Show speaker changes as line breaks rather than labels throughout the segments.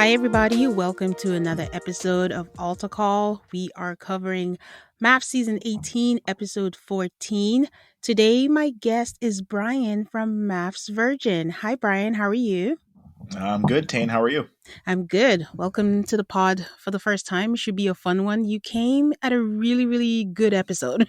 Hi, everybody. Welcome to another episode of Altar Call. We are covering MAFS Season 18, Episode 14. Today, my guest is Brian from MAFSVirgin. Hi, Brian. How are you?
I'm good, Tane. How are you?
I'm good. Welcome to the pod for the first time. It should be a fun one. You came at a really, really good episode.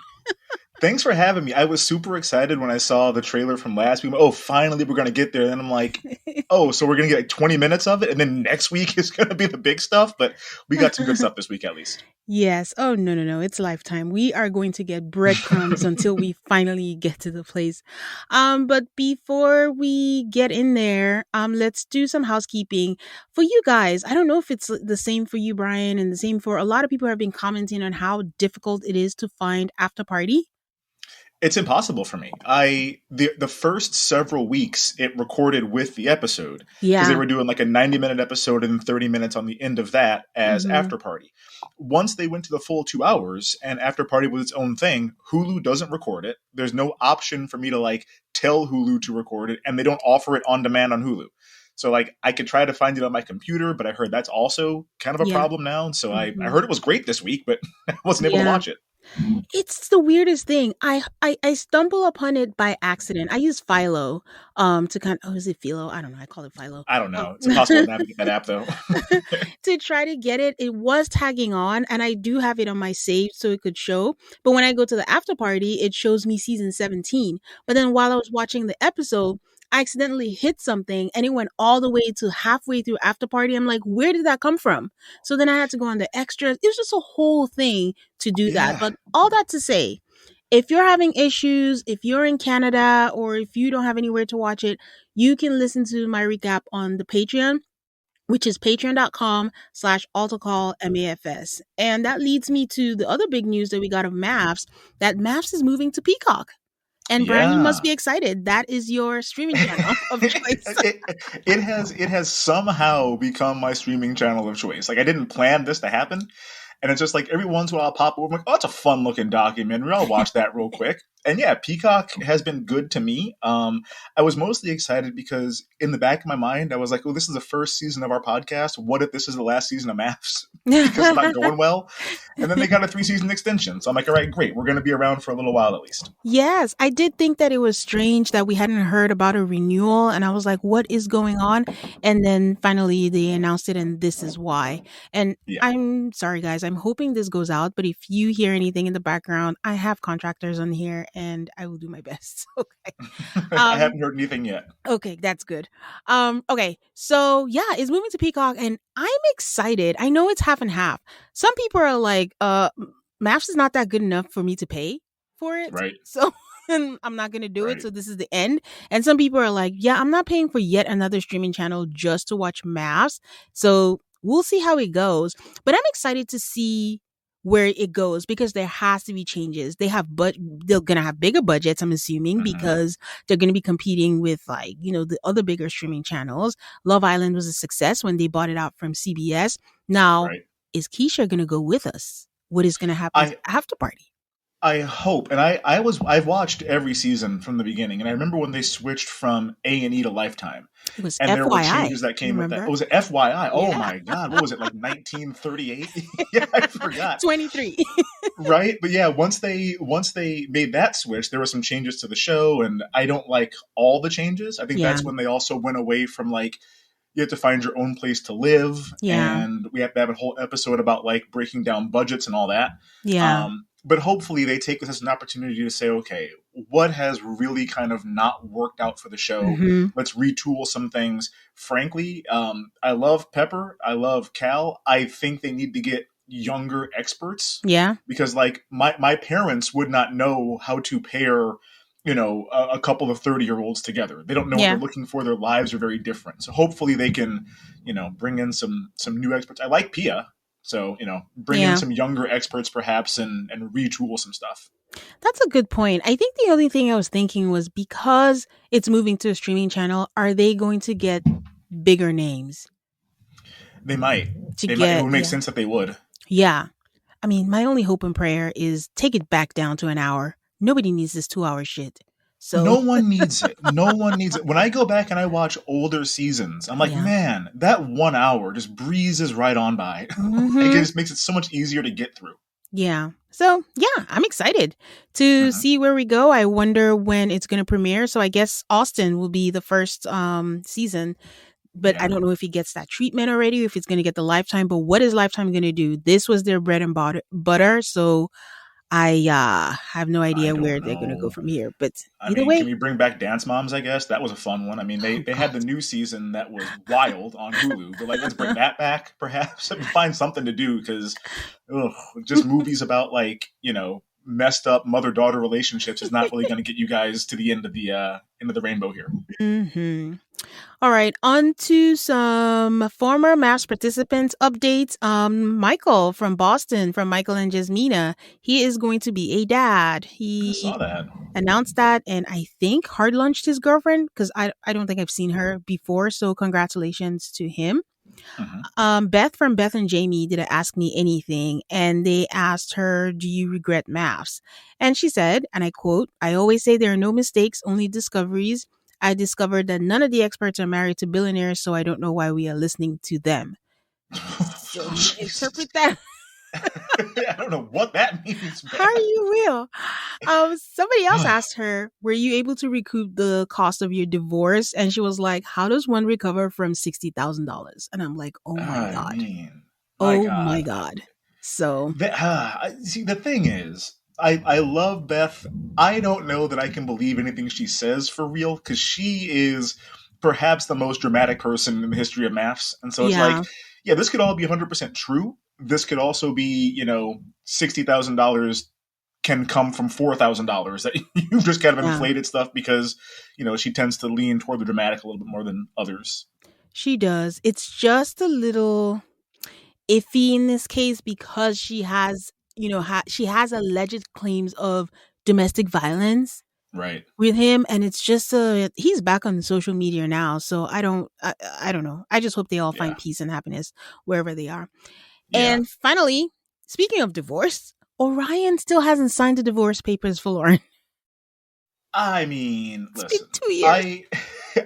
Thanks for having me. I was super excited when I saw the trailer from last week. Oh, finally, we're going to get there. And then I'm like, oh, so we're going to get like 20 minutes of it. And then next week is going to be the big stuff. But we got some good stuff this week, at least.
Yes. Oh, no. It's lifetime. We are going to get breadcrumbs until we finally get to the place. But before we get in there, let's do some housekeeping for you guys. I don't know if it's the same for you, Brian, and the same for a lot of people have been commenting on how difficult it is to find After Party.
It's impossible for me. The first several weeks it recorded with the episode because they
Yeah.
were doing like a 90-minute episode and then 30 minutes on the end of that as
Hmm.
After Party. Once they went to the full 2 hours and After Party was its own thing, Hulu doesn't record it. There's no option for me to like tell Hulu to record it, and they don't offer it on demand on Hulu. So like I could try to find it on my computer, but I heard that's also kind of a
Yeah.
problem now. And so I
Hmm.
heard it was great this week, but I wasn't able to
Yeah.
watch it.
It's the weirdest thing. I stumble upon it by accident. I use Philo to is it Philo? I don't know. I call it Philo.
I don't
Um,
know. It's impossible to navigate that app though.
to try to get it. It was tagging on, and I do have it on my save so it could show. But when I go to the after party, it shows me season 17. But then while I was watching the episode, I accidentally hit something and it went all the way to halfway through after party. I'm like, where did that come from? So then I had to go on the extras. It was just a whole thing to do that.
Yeah.
But all that to say, if you're having issues, if you're in Canada or if you don't have anywhere to watch it, you can listen to my recap on the Patreon, which is patreon.com/AltarCallMAFS. And that leads me to the other big news that we got of MAFS, that MAFS is moving to Peacock. And Brian, you must
Yeah.
be excited. That is your streaming channel of choice.
it, it has somehow become my streaming channel of choice. Like I didn't plan this to happen. And it's just like every once in a while I'll pop over, I'm like, oh, it's a fun looking documentary. I'll watch that real quick. And yeah, Peacock has been good to me. I was mostly excited because in the back of my mind, I was like, oh, this is the first season of our podcast. What if this is the last season of MAFS because it's not going well? And then they got a 3-season extension. So I'm like, all right, great. We're going to be around for a little while at least.
Yes, I did think that it was strange that we hadn't heard about a renewal. And I was like, what is going on? And then finally they announced it, and this is why. And
Yeah.
I'm sorry, guys. I'm hoping this goes out. But if you hear anything in the background, I have contractors on here and I will do my best. Okay.
I
Um,
haven't heard anything yet.
okay, that's good. Okay. So yeah, it's moving to Peacock and I'm excited. I know it's half and half. Some people are like, Maps is not that good enough for me to pay for it.
Right.
So I'm not going to do it.
Right.
So this is the end. And some people are like, yeah, I'm not paying for yet another streaming channel just to watch Maps. So we'll see how it goes. But I'm excited to see where it goes because there has to be changes. They're going to have bigger budgets, I'm assuming,
Mhm.
because they're going to be competing with the other bigger streaming channels. Love Island was a success when they bought it out from CBS. Now,
Right.
is Keisha going to go with us? What is going to happen
I
after party?
I hope, and I've watched every season from the beginning, and I remember when they switched from A&E to Lifetime,
It was
and there were
FYI.
changes that
You
came with that.
remember?
Oh, was it FYI? Oh
Yeah.
my God, what was it like 1938? Yeah, I forgot.
23.
Right, but yeah, once they made that switch, there were some changes to the show, and I don't like all the changes. I think
Yeah.
that's when they also went away from like you have to find your own place to live,
Yeah.
and we have to have a whole episode about like breaking down budgets and all that.
Yeah.
But hopefully they take this as an opportunity to say, okay, what has really kind of not worked out for the show?
Hmm.
Let's retool some things. Frankly, I love Pepper. I love Cal. I think they need to get younger experts
Yeah.
because like my parents would not know how to pair a couple of 30-year-olds together. They don't know what
Yeah.
they're looking for. Their lives are very different. So hopefully they can bring in some new experts. I like Pia. So, bring in
Yeah.
some younger experts perhaps and retool some stuff.
That's a good point. I think the only thing I was thinking was because it's moving to a streaming channel, are they going to get bigger names
They might.
to
It
get?
would make
Yeah.
sense that they would.
Yeah. I mean, my only hope and prayer is take it back down to an hour. Nobody needs this 2-hour shit. So
No one needs it. No one needs it. When I go back and I watch older seasons, I'm like,
yeah.
man, that 1 hour just breezes right on by. Like, it
Hmm.
just makes it so much easier to get through.
Yeah. So yeah, I'm excited to
Hmm.
see where we go. I wonder when it's going to premiere. So I guess Austin will be the first season, but I
Yeah,
don't know if he gets that treatment already, if it's going to get the Lifetime. But what is Lifetime going to do? This was their bread and butter. So I have no
I
idea where
don't
they're going to go
know.
from here. But
I
either
mean, can
way,
we bring back Dance Moms? I guess that was a fun one. I mean, they
oh
they had
god.
the new season that was wild on Hulu, but like, let's bring that back, perhaps. Find something to do because, just movies about like messed up mother daughter relationships is not really going to get you guys to the end of the rainbow here.
Hmm. All right, on to some former MAFS participants updates. Michael from Boston, from Michael and Jasmina, he is going to be a dad.
I
He
saw that.
announced that, and I think hard lunched his girlfriend because I don't think I've seen her before. So congratulations to him.
Hmm.
Beth from Beth and Jamie did a Ask Me Anything, and they asked her, "Do you regret maths?" And she said, and I quote, "I always say there are no mistakes, only discoveries. I discovered that none of the experts are married to billionaires, so I don't know why we are listening to them." So
Jesus.
interpret that
I don't know what that means,
how
Beth.
you will. Somebody else asked her, "Were you able to recoup the cost of your divorce?" And she was like, "How does one recover from $60,000?" And I'm like, "Oh my
I
god,
mean, my
oh my
God.
god." So
See, the thing is, I love Beth. I don't know that I can believe anything she says for real because she is perhaps the most dramatic person in the history of maths. And so it's like,
yeah,
yeah, this could all be 100% true. This could also be, $60,000 can come from $4,000 that you've just kind of
yeah,
inflated stuff because, she tends to lean toward the dramatic a little bit more than others.
she does. It's just a little iffy in this case because she has, she has alleged claims of domestic violence
Right.
with him, and it's just he's back on social media now. So I don't know. I just hope they all find
Yeah.
peace and happiness wherever they are.
Yeah.
And finally, speaking of divorce, Orion still hasn't signed the divorce papers for Lauren.
I mean,
It's been
listen,
2 years.
I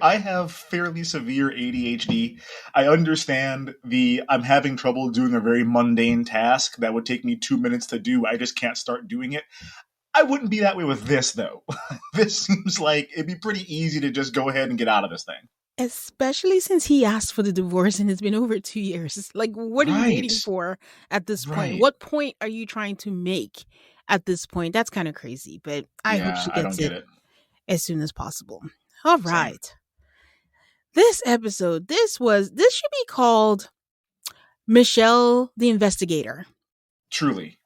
I have fairly severe ADHD. I understand the I'm having trouble doing a very mundane task that would take me 2 minutes to do. I just can't start doing it. I wouldn't be that way with this though. This seems like it'd be pretty easy to just go ahead and get out of this thing.
Especially since he asked for the divorce and it's been over 2 years. It's like, what are you
Right.
waiting for at this point?
Right.
What point are you trying to make at this point? That's kind of crazy, but I hope
Yeah,
she
I don't
gets
get
it
it.
as soon as possible. All
Same.
right. This episode, this should be called Michelle the Investigator
Truly.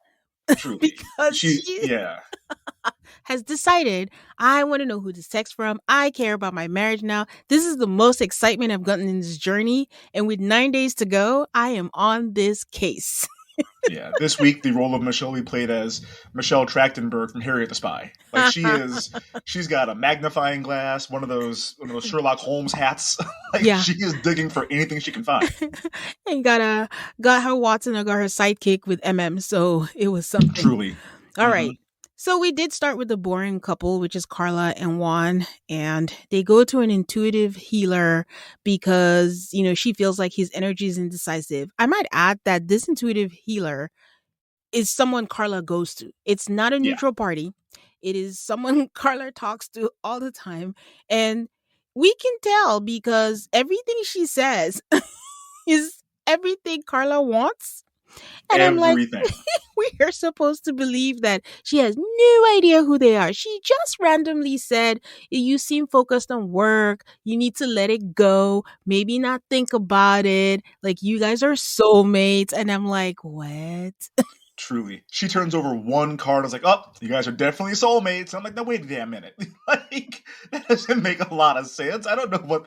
Truly.
because
She
she
yeah.
has decided, I want to know who this text from. I care about my marriage now. This is the most excitement I've gotten in this journey. And with 9 days to go, I am on this case.
Yeah, this week the role of Michelle we played as Michelle Trachtenberg from Harriet the Spy. Like she's got a magnifying glass, one of those Sherlock Holmes hats. Like
Yeah.
she is digging for anything she can find.
And got her Watson or got her sidekick with MM. So it was something.
Truly.
All
Hmm.
right. So we did start with the boring couple, which is Carla and Juan, and they go to an intuitive healer because, she feels like his energy is indecisive. I might add that this intuitive healer is someone Carla goes to. It's not a
Yeah.
neutral party. It is someone Carla talks to all the time. And we can tell because everything she says is everything Carla wants. And I'm like,
Everything.
we are supposed to believe that she has no idea who they are. She just randomly said, "You seem focused on work. You need to let it go. Maybe not think about it. Like, you guys are soulmates." And I'm like, what?
Truly. She turns over one card and is like, oh, you guys are definitely soulmates. I'm like, no, wait a damn minute. Like, that doesn't make a lot of sense. I don't know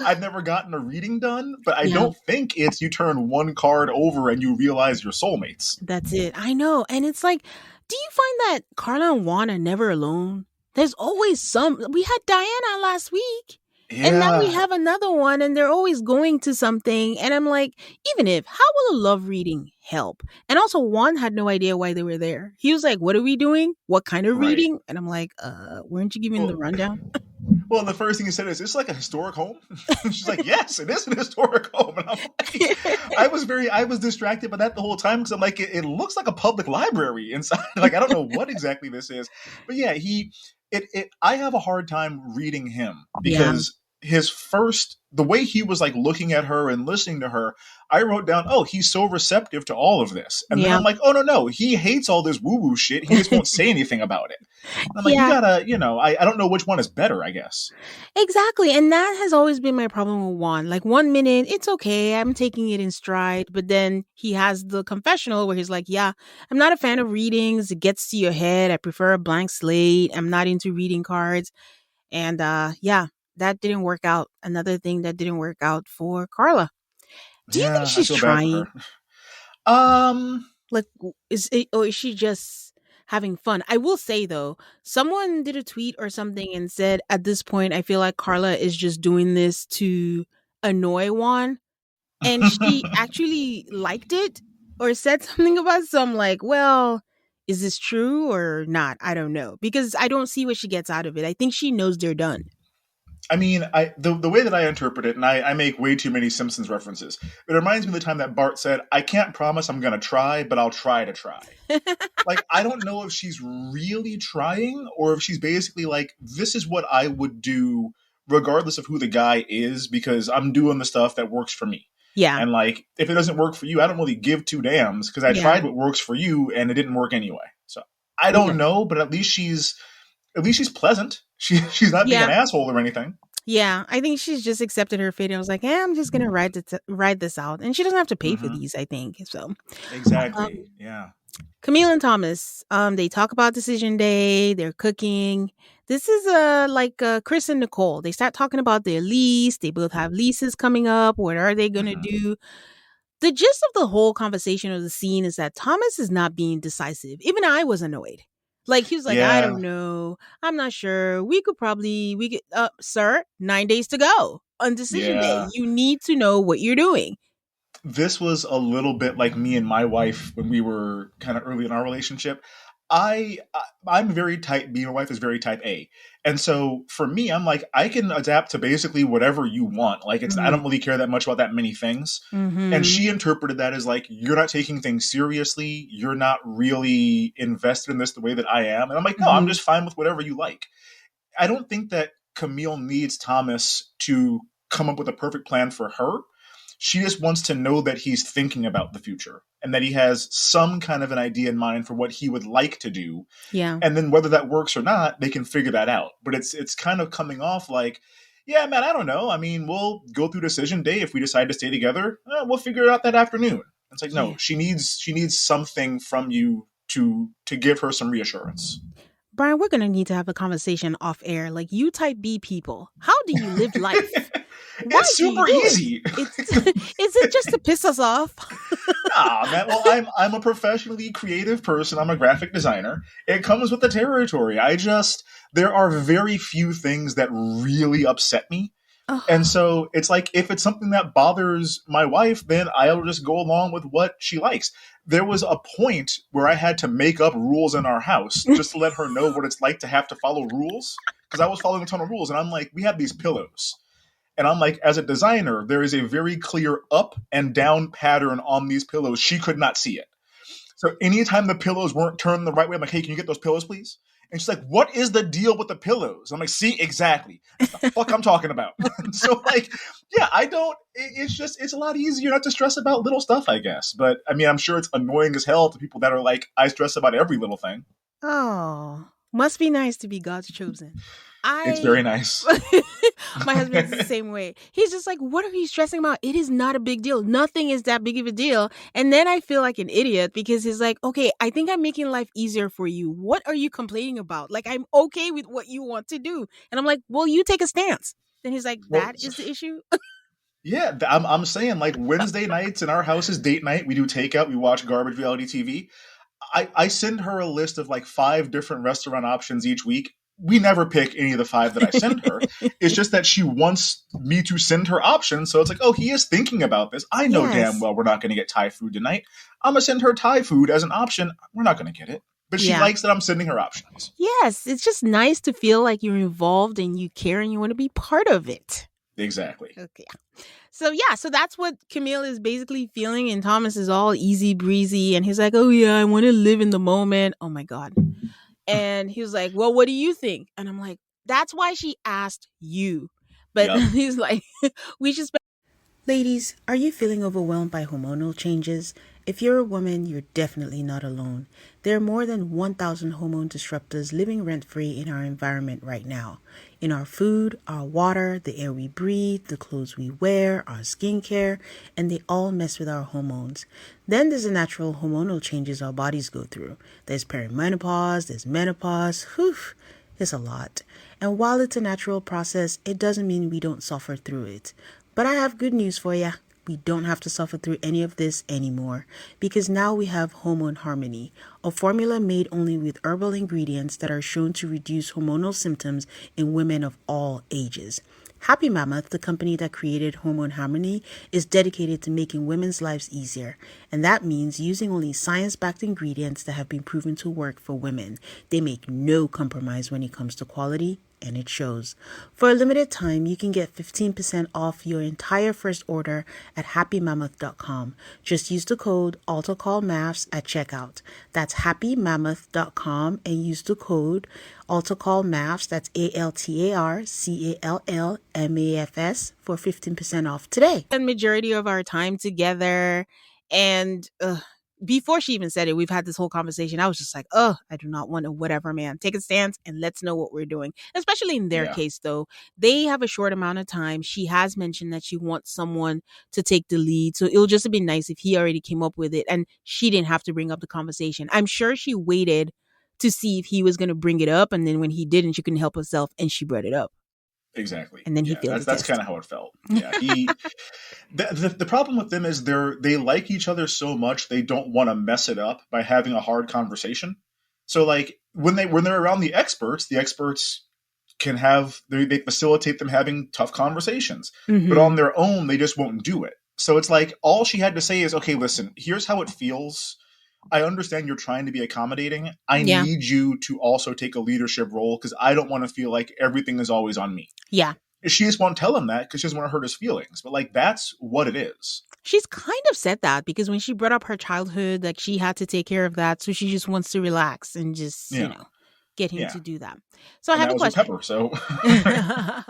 I've never gotten a reading done, but I
Yeah,
don't think it's you turn one card over and you realize you're soulmates.
that's it. I know. And it's like, do you find that Carla and Juan are never alone? There's always we had Diana last week. And now we
Yeah.
have another one, and they're always going to something. And I'm like, even if, how will a love reading help. And also, Juan had no idea why they were there. He was like, "What are we doing? What kind of
Right.
reading?" And I'm like, weren't you giving the
Well,
rundown?"
well, the first thing he said is, "It's like a historic home." She's like, "Yes, it is an historic home." And I'm like, I was distracted by that the whole time because I'm like, it looks like a public library inside. Like, I don't know what exactly this is, but yeah, I have a hard time reading him
Yeah,
because the way he was like looking at her and listening to her, I wrote down, oh, he's so receptive to all of this. And then
yeah,
I'm like, oh, no, he hates all this woo woo shit. He just won't say anything about it. And I'm like, you
yeah.
gotta, I don't know which one is better, I guess.
Exactly. And that has always been my problem with Juan. Like 1 minute, it's okay. I'm taking it in stride. But then he has the confessional where he's like, yeah, I'm not a fan of readings. It gets to your head. I prefer a blank slate. I'm not into reading cards. And yeah, that didn't work out. Another thing that didn't work out for Carla. Do you think
Yeah, I
she's
feel bad for
trying?
her. Um,
Like, is it, or is she just having fun? I will say though, someone did a tweet or something and said, at this point, I feel like Carla is just doing this to annoy Juan. And she actually liked it or said something about it. So I'm like, well, is this true or not? I don't know. Because I don't see what she gets out of it. I think she knows they're done.
I mean, the way that I interpret it, and I make way too many Simpsons references. It reminds me of the time that Bart said, "I can't promise I'm going to try, but I'll try to try." Like, I don't know if she's really trying or if she's basically like, "This is what I would do, regardless of who the guy is, because I'm doing the stuff that works for me."
Yeah.
And like, if it doesn't work for you, I don't really give two damns because I
Yeah.
tried what works for you and it didn't work anyway. So I
Yeah.
don't know, but at least she's pleasant. She's not being
Yeah.
an asshole or anything.
Yeah, I think she's just accepted her fate and was like, I'm just gonna ride this out," and she doesn't have to pay for
Hmm.
these. I think so.
Exactly.
Um,
Yeah.
Camille and Thomas, they talk about decision day. They're cooking. This is like Chris and Nicole. They start talking about their lease. They both have leases coming up. What are they gonna
Hmm.
do? The gist of the whole conversation of the scene is that Thomas is not being decisive. Even I was annoyed. Like he was like, I
Yeah.
don't know. I'm not sure. We could sir, 9 days to go on decision day.
Yeah.
You need to know what you're doing.
This was a little bit like me and my wife when we were kind of early in our relationship. I'm very type B. My wife is very type A, and so for me, I'm like I can adapt to basically whatever you want. Like I
Mm-hmm.
don't really care that much about that many things. And
Mm-hmm.
she interpreted that as like you're not taking things seriously. You're not really invested in this the way that I am. And I'm like, no, I'm
Mm-hmm.
just fine with whatever you like. I don't think that Camille needs Thomas to come up with a perfect plan for her. She just wants to know that he's thinking about the future and that he has some kind of an idea in mind for what he would like to do.
Yeah.
And then whether that works or not, they can figure that out. But it's kind of coming off like, yeah, man, I don't know. I mean, we'll go through decision day if we decide to stay together. We'll figure it out that afternoon. It's like, no,
Yeah.
she needs something from you to give her some reassurance.
Brian, we're gonna need to have a conversation off air. Like you type B people. How do you live life? Why
It's
do you
super
do it?
easy.
It's is it just to piss us off?
Nah, man. Well, I'm a professionally creative person. I'm a graphic designer. It comes with the territory. There are very few things that really upset me. And
Ugh.
so it's like if it's something that bothers my wife, then I'll just go along with what she likes. There was a point where I had to make up rules in our house just to let her know what it's like to have to follow rules because I was following a ton of rules. And I'm like, we have these pillows. And I'm like, as a designer, there is a very clear up and down pattern on these pillows. She could not see it. So anytime the pillows weren't turned the right way, I'm like, hey, can you get those pillows, please? And she's like, what is the deal with the pillows? I'm like, see, exactly. That's the fuck I'm talking about. So, like, yeah, I don't, it's a lot easier not to stress about little stuff, I guess. But I mean, I'm sure it's annoying as hell to people that are like, I stress about every little thing.
Oh, must be nice to be God's chosen.
It's
I
very nice.
my husband is the same way. He's just like, "What are you stressing about? It is not a big deal. Nothing is that big of a deal." And then I feel like an idiot because he's like, "Okay, I think I'm making life easier for you. What are you complaining about? Like I'm okay with what you want to do." And I'm like, "Well, you take a stance." Then he's like,
Well,
"That is the issue?"
yeah, I'm saying like Wednesday nights in our house is date night. We do takeout. We watch garbage reality TV. I send her a list of like 5 different restaurant options each week. we never pick any of the five that I send her. It's just that she wants me to send her options. So it's like, oh, he is thinking about this. I know damn
Yes.
well we're not going to get Thai food tonight. I'm going to send her Thai food as an option. We're not going to get it. But she
Yeah.
likes that I'm sending her options.
Yes. It's just nice to feel like you're involved and you care and you want to be part of it.
Exactly.
Okay. So yeah, so that's what Camille is basically feeling, and Thomas is all easy breezy, and he's like, "Oh yeah, I want to live in the moment." Oh my god! And he was like, "Well, what do you think?" And I'm like, "That's why she asked you." But
Yep.
he's like, "We should spend." Ladies, are you feeling overwhelmed by hormonal changes? If you're a woman, you're definitely not alone. There are more than 1,000 hormone disruptors living rent free in our environment right now. In our food, our water, the air we breathe, the clothes we wear, our skincare, and they all mess with our hormones. Then there's the natural hormonal changes our bodies go through. There's perimenopause, there's menopause. Whew, it's a lot. And while it's a natural process, it doesn't mean we don't suffer through it. But I have good news for you. We don't have to suffer through any of this anymore because now we have Hormone Harmony, a formula made only with herbal ingredients that are shown to reduce hormonal symptoms in women of all ages. Happy Mammoth, the company that created Hormone Harmony, is dedicated to making women's lives easier, and that means using only science-backed ingredients that have been proven to work for women. They make no compromise when it comes to quality, and it shows. For a limited time, you can get 15% off your entire first order at happymammoth.com. Just use the code AltarCallMAFS at checkout. That's happymammoth.com and use the code AltarCallMAFS, that's AltarCallMAFS, for 15% off today. And majority of our time together, and before she even said it, we've had this whole conversation. I was just like, oh, I do not want to whatever, man. Take a stance and let's know what we're doing. Especially in their
Yeah.
case, though. They have a short amount of time. She has mentioned that she wants someone to take the lead. So it'll just be nice if he already came up with it and she didn't have to bring up the conversation. I'm sure she waited to see if he was going to bring it up. And then when he didn't, she couldn't help herself and she brought it up.
Exactly.
And then he
Yeah,
failed the
that's
test.
kind of how it felt. Yeah, the problem with them is they like each other so much they don't want to mess it up by having a hard conversation. So like when they're around the experts can have they facilitate them having tough conversations. But on their own they just won't do it. So it's like all she had to say is, okay, listen, here's how it feels. I understand you're trying to be accommodating. I
Yeah.
need you to also take a leadership role because I don't want to feel like everything is always on me.
Yeah.
She just won't tell him that because she doesn't want to hurt his feelings. But like that's what it is.
She's kind of said that because when she brought up her childhood, like she had to take care of that. So she just wants to relax and just,
Yeah.
get him
Yeah.
to do that. So I
And
have
that
a
was with
question.
Pepper. So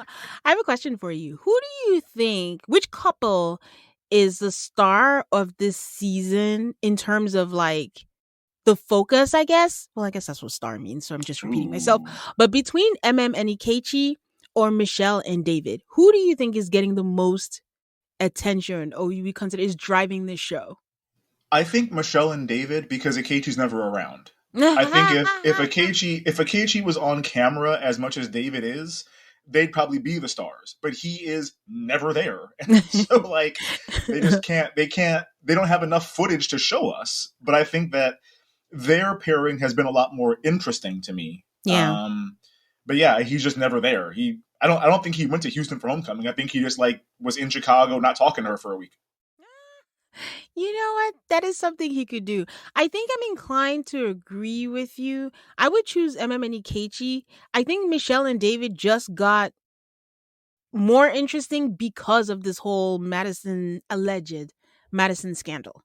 I have a question for you. Who do you think, which couple is the star of this season in terms of like the focus, I guess? Well, I guess that's what star means. So I'm just repeating myself.
Ooh.
But between MM and Ikechi or Michelle and David, who do you think is getting the most attention or you would consider is driving this show?
I think Michelle and David because Ikechi's never around. I think if Ikechi was on camera as much as David is, they'd probably be the stars. But he is never there. So like they just they don't have enough footage to show us. But I think that their pairing has been a lot more interesting to me.
Yeah.
But yeah, he's just never there. I don't think he went to Houston for homecoming. I think he just like was in Chicago not talking to her for a week.
You know what? That is something he could do. I think I'm inclined to agree with you. I would choose MM and Ikechi. I think Michelle and David just got more interesting because of this whole alleged Madison scandal.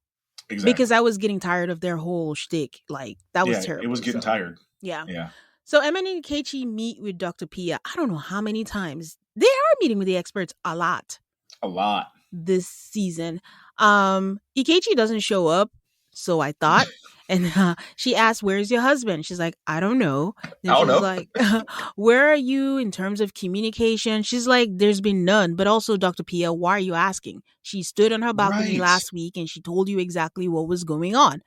Exactly.
Because I was getting tired of their whole shtick. Like, that was
Yeah, it
terrible.
was getting
So,
tired.
yeah.
Yeah,
So, MM and Ikechi meet with Dr. Pia. I don't know how many times. They are meeting with the experts a lot
a lot.
this season. Ikechi doesn't show up, so I thought. And she asked, "Where's your husband?" She's like, "I don't know." Then
I don't
she's
know.
like, "Where are you in terms of communication?" She's like, "There's been none." But also, Dr. Pia, why are you asking? She stood on her balcony
Right.
last week and she told you exactly what was going on.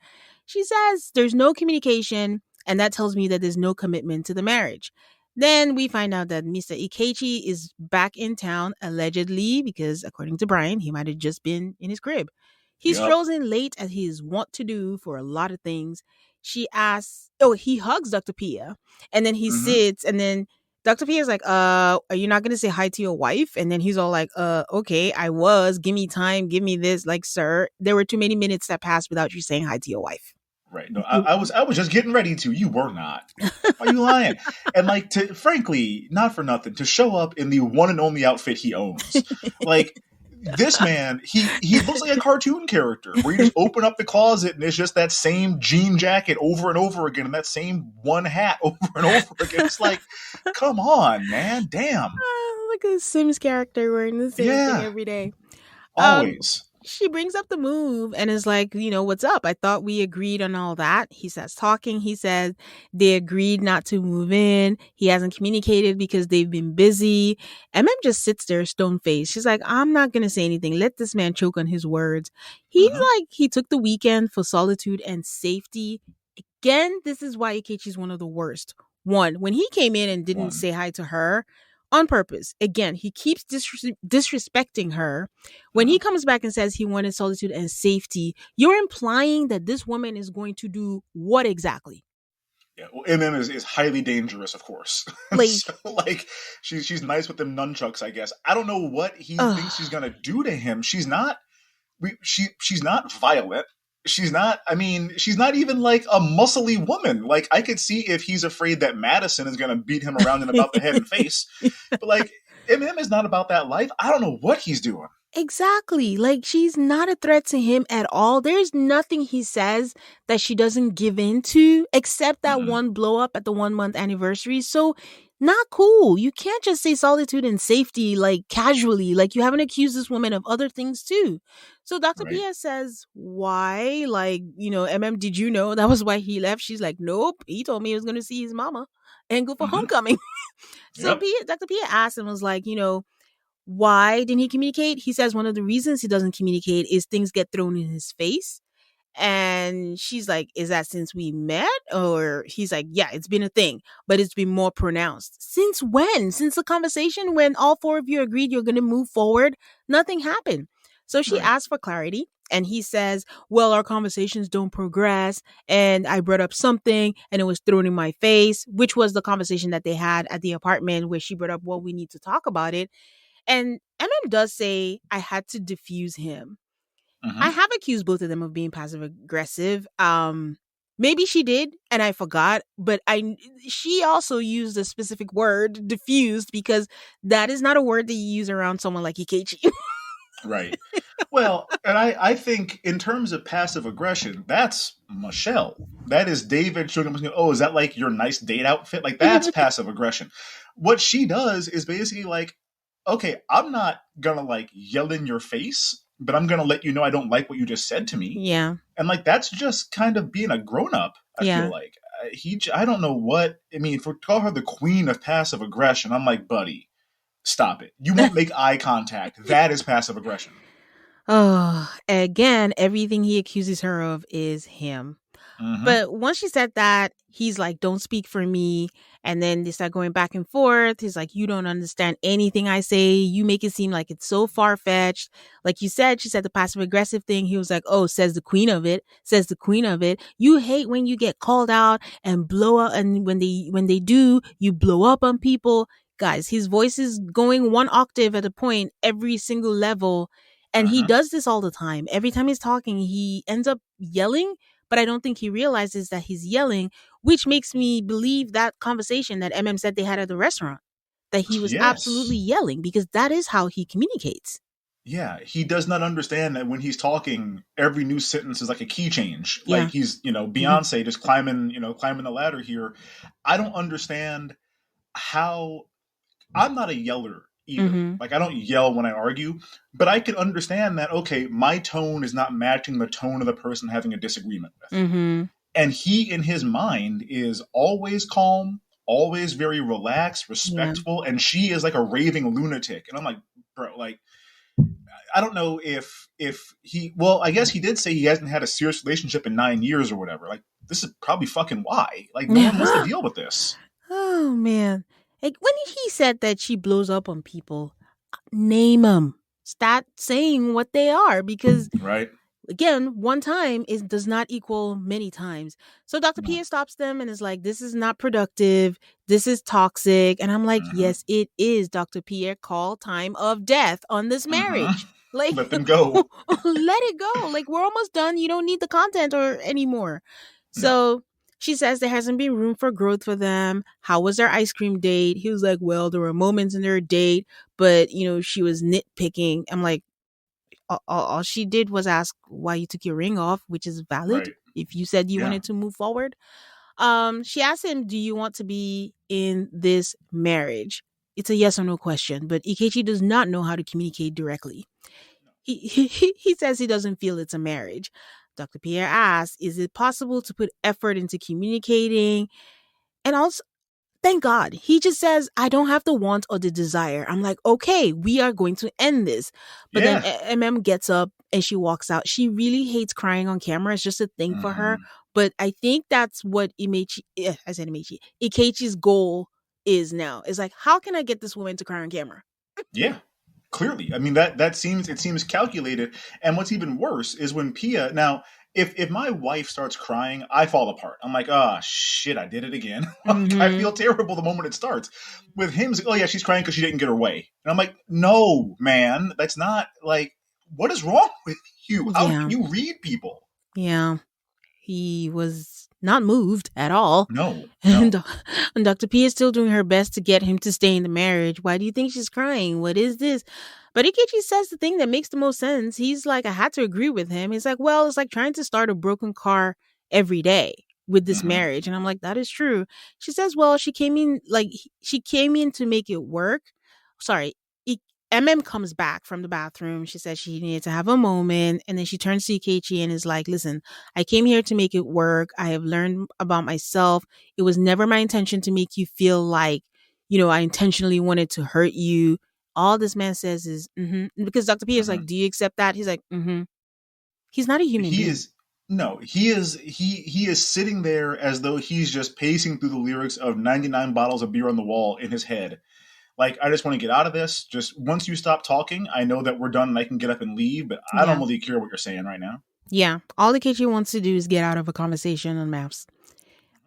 She says there's no communication, and that tells me that there's no commitment to the marriage. Then we find out that Mr. Ikechi is back in town, allegedly, because according to Brian, he might have just been in his crib. He
Yep.
strolls in late as he is wont to do for a lot of things. she asks, oh, he hugs Dr. Pia, and then he
Mm-hmm.
sits, and then Dr. Pia's like, are you not gonna say hi to your wife? And then he's all like, okay, I was. Give me time, give me this. Like, sir, there were too many minutes that passed without you saying hi to your wife.
Right. No, I was just getting ready to. You were not. Why are you lying? And like, to frankly, not for nothing, to show up in the one and only outfit he owns, like this man, he looks like a cartoon character where you just open up the closet and it's just that same jean jacket over and over again and that same one hat over and over again. It's like, come on, man, damn.
Like a Sims character wearing the same thing
Yeah,
every day. Um,
always.
she brings up the move and is like, what's up? I thought we agreed on all that. He says talking. He says they agreed not to move in. He hasn't communicated because they've been busy. MM just sits there stone faced. She's like, I'm not going to say anything. Let this man choke on his words. He's
Mm-hmm.
like, he took the weekend for solitude and safety. Again, this is why Ikechi's one of the worst. One, when he came in and didn't
One.
say hi to her on purpose. Again, he keeps disrespecting her. When
Mm-hmm.
he comes back and says he wanted solitude and safety, you're implying that this woman is going to do what exactly?
Yeah, well, MM is highly dangerous, of course. So,
Like,
like, she's nice with them nunchucks, I guess. I don't know what he thinks she's
ugh.
gonna do to him. She's not. She's not violent. She's not. I mean, she's not even like a muscly woman. Like, I could see if he's afraid that Madison is gonna beat him around and about the head and face. But like, MM is not about that life. I don't know what he's doing.
Exactly. Like, she's not a threat to him at all. There's nothing he says that she doesn't give in to, except that
Mm-mm.
one blow up at the 1 month anniversary. So, not cool. You can't just say solitude and safety like casually. Like, you haven't accused this woman of other things too. So, Dr.
Right.
Pia says, why? Like, MM, did you know that was why he left? She's like, nope. He told me he was going to see his mama and go for
Mm-hmm.
homecoming. So,
Yep.
Dr. Pia asked and was like, why didn't he communicate? He says one of the reasons he doesn't communicate is things get thrown in his face. And she's like, is that since we met? Or he's like, yeah, it's been a thing, but it's been more pronounced. Since when? Since the conversation when all four of you agreed you're going to move forward, nothing happened. So she
Right.
asked for clarity. And he says, well, our conversations don't progress. And I brought up something and it was thrown in my face, which was the conversation that they had at the apartment where she brought up, well, we need to talk about it. And MM does say, I had to diffuse him. I
Mm-hmm.
have accused both of them of being passive aggressive. Maybe she did and I forgot, but she also used a specific word, diffused, because that is not a word that you use around someone like Ikechi.
Right. Well, and I think in terms of passive aggression, that's Michelle. That is David showing him, oh, is that like your nice date outfit? Like, that's passive aggression. What she does is basically like, okay, I'm not gonna like yell in your face, but I'm gonna let you know I don't like what you just said to me.
Yeah.
And like, that's just kind of being a grown up, I feel
Yeah.
like. I don't know what, I mean, if we call her the queen of passive aggression, I'm like, buddy, stop it. You won't make eye contact. That is passive aggression.
Oh, again, everything he accuses her of is him.
Mm-hmm.
But once she said that, he's like, don't speak for me. And then they start going back and forth. He's like, you don't understand anything I say. You make it seem like it's so far fetched. Like you said, she said the passive aggressive thing. He was like, oh, says the queen of it, says the queen of it. You hate when you get called out and blow up. And when they do, you blow up on people. Guys, his voice is going one octave at a point every single level. And he
Uh-huh.
does this all the time. Every time he's talking, he ends up yelling, but I don't think he realizes that he's yelling, which makes me believe that conversation that MM said they had at the restaurant, that he was absolutely
Yes.
yelling because that is how he communicates.
Yeah, he does not understand that when he's talking, every new sentence is like a key change. Like
Yeah.
he's,
Hmm.
Beyonce just climbing the ladder here. I don't understand how I'm not a yeller either.
Hmm.
Like I don't yell when I argue, but I can understand that okay, my tone is not matching the tone of the person having a disagreement with.
Hmm.
And he in his mind is always calm, always very relaxed,
Yeah.
respectful, and she is like a raving lunatic. And I'm like, bro, like I don't know if he well, I guess he did say he hasn't had a serious relationship in 9 years or whatever. Like this is probably fucking why. Like no one wants to deal with this.
Oh, man. Like when he said that she blows up on people, name them. Start saying what they are because
Right?
Again, one time is does not equal many times. So Dr.
No.
Pia stops them and is like, this is not productive. This is toxic. And I'm like,
Mm-hmm.
yes, it is, Dr. Pia. Call time of death on this
Mm-hmm.
marriage. Like,
Let them go.
let it go. Like, we're almost done. You don't need the content or anymore.
No.
So she says there hasn't been room for growth for them. How was their ice cream date? He was like, well, there were moments in their date, but she was nitpicking. I'm like, all she did was ask why you took your ring off, which is valid
Right.
if you said you
Yeah.
wanted to move forward. She asked him, do you want to be in this marriage? It's a yes or no question, but Ikechi does not know how to communicate directly. He says he doesn't feel it's a marriage. Dr. Pierre asks, is it possible to put effort into communicating? And also, thank God. He just says, I don't have the want or the desire. I'm like, okay, we are going to end this. But then
Yeah.
MM gets up and she walks out. She really hates crying on camera. It's just a thing for her.
Mm-hmm.
But I think that's what Ikechi's goal is now. Is like, how can I get this woman to cry on camera?
Yeah. Clearly, I mean that seems it seems calculated. And what's even worse is when Pia now. If my wife starts crying, I fall apart. I'm like, ah, shit, I did it again. Like, I
Mm-hmm.
feel terrible the moment it starts. With him, it's like, oh yeah, she's crying because she didn't get her way. And I'm like, no, man, that's not like, what is wrong with you? How can
Yeah.
you read people?
Yeah. He was not moved at all.
No,
And,
no.
and Dr. P is still doing her best to get him to stay in the marriage. Why do you think she's crying? What is this? But Ikechi says the thing that makes the most sense. He's like, I had to agree with him. He's like, well, it's like trying to start a broken car every day with this
Mm-hmm.
marriage. And I'm like, that is true. She says, well, she came in to make it work. Sorry. I- MM comes back from the bathroom. She says she needed to have a moment. And then she turns to Ikechi and is like, listen, I came here to make it work. I have learned about myself. It was never my intention to make you feel like, I intentionally wanted to hurt you. All this man says is, because Dr. P is
Mm-hmm.
like, do you accept that? He's like, He's not a human
He
being.
is no, he is sitting there as though he's just pacing through the lyrics of 99 bottles of beer on the wall in his head. Like, I just want to get out of this. Just once you stop talking, I know that we're done and I can get up and leave, but I don't
Yeah.
really care what you're saying right now.
Yeah. All the Ikechi wants to do is get out of a conversation on maps.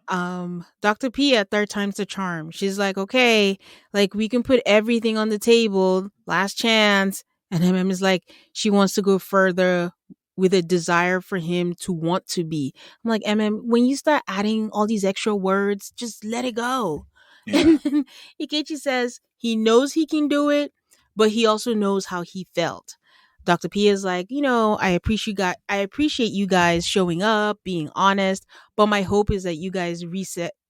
Dr. P at third time's the charm. She's like, okay, like we can put everything on the table, last chance. And MM is like, she wants to go further with a desire for him to want to be. I'm like, MM, when you start adding all these extra words, just let it go.
Yeah.
And then Ikechi says he knows he can do it, but he also knows how he felt. Dr. P is like, I appreciate you guys showing up, being honest, but my hope is that you guys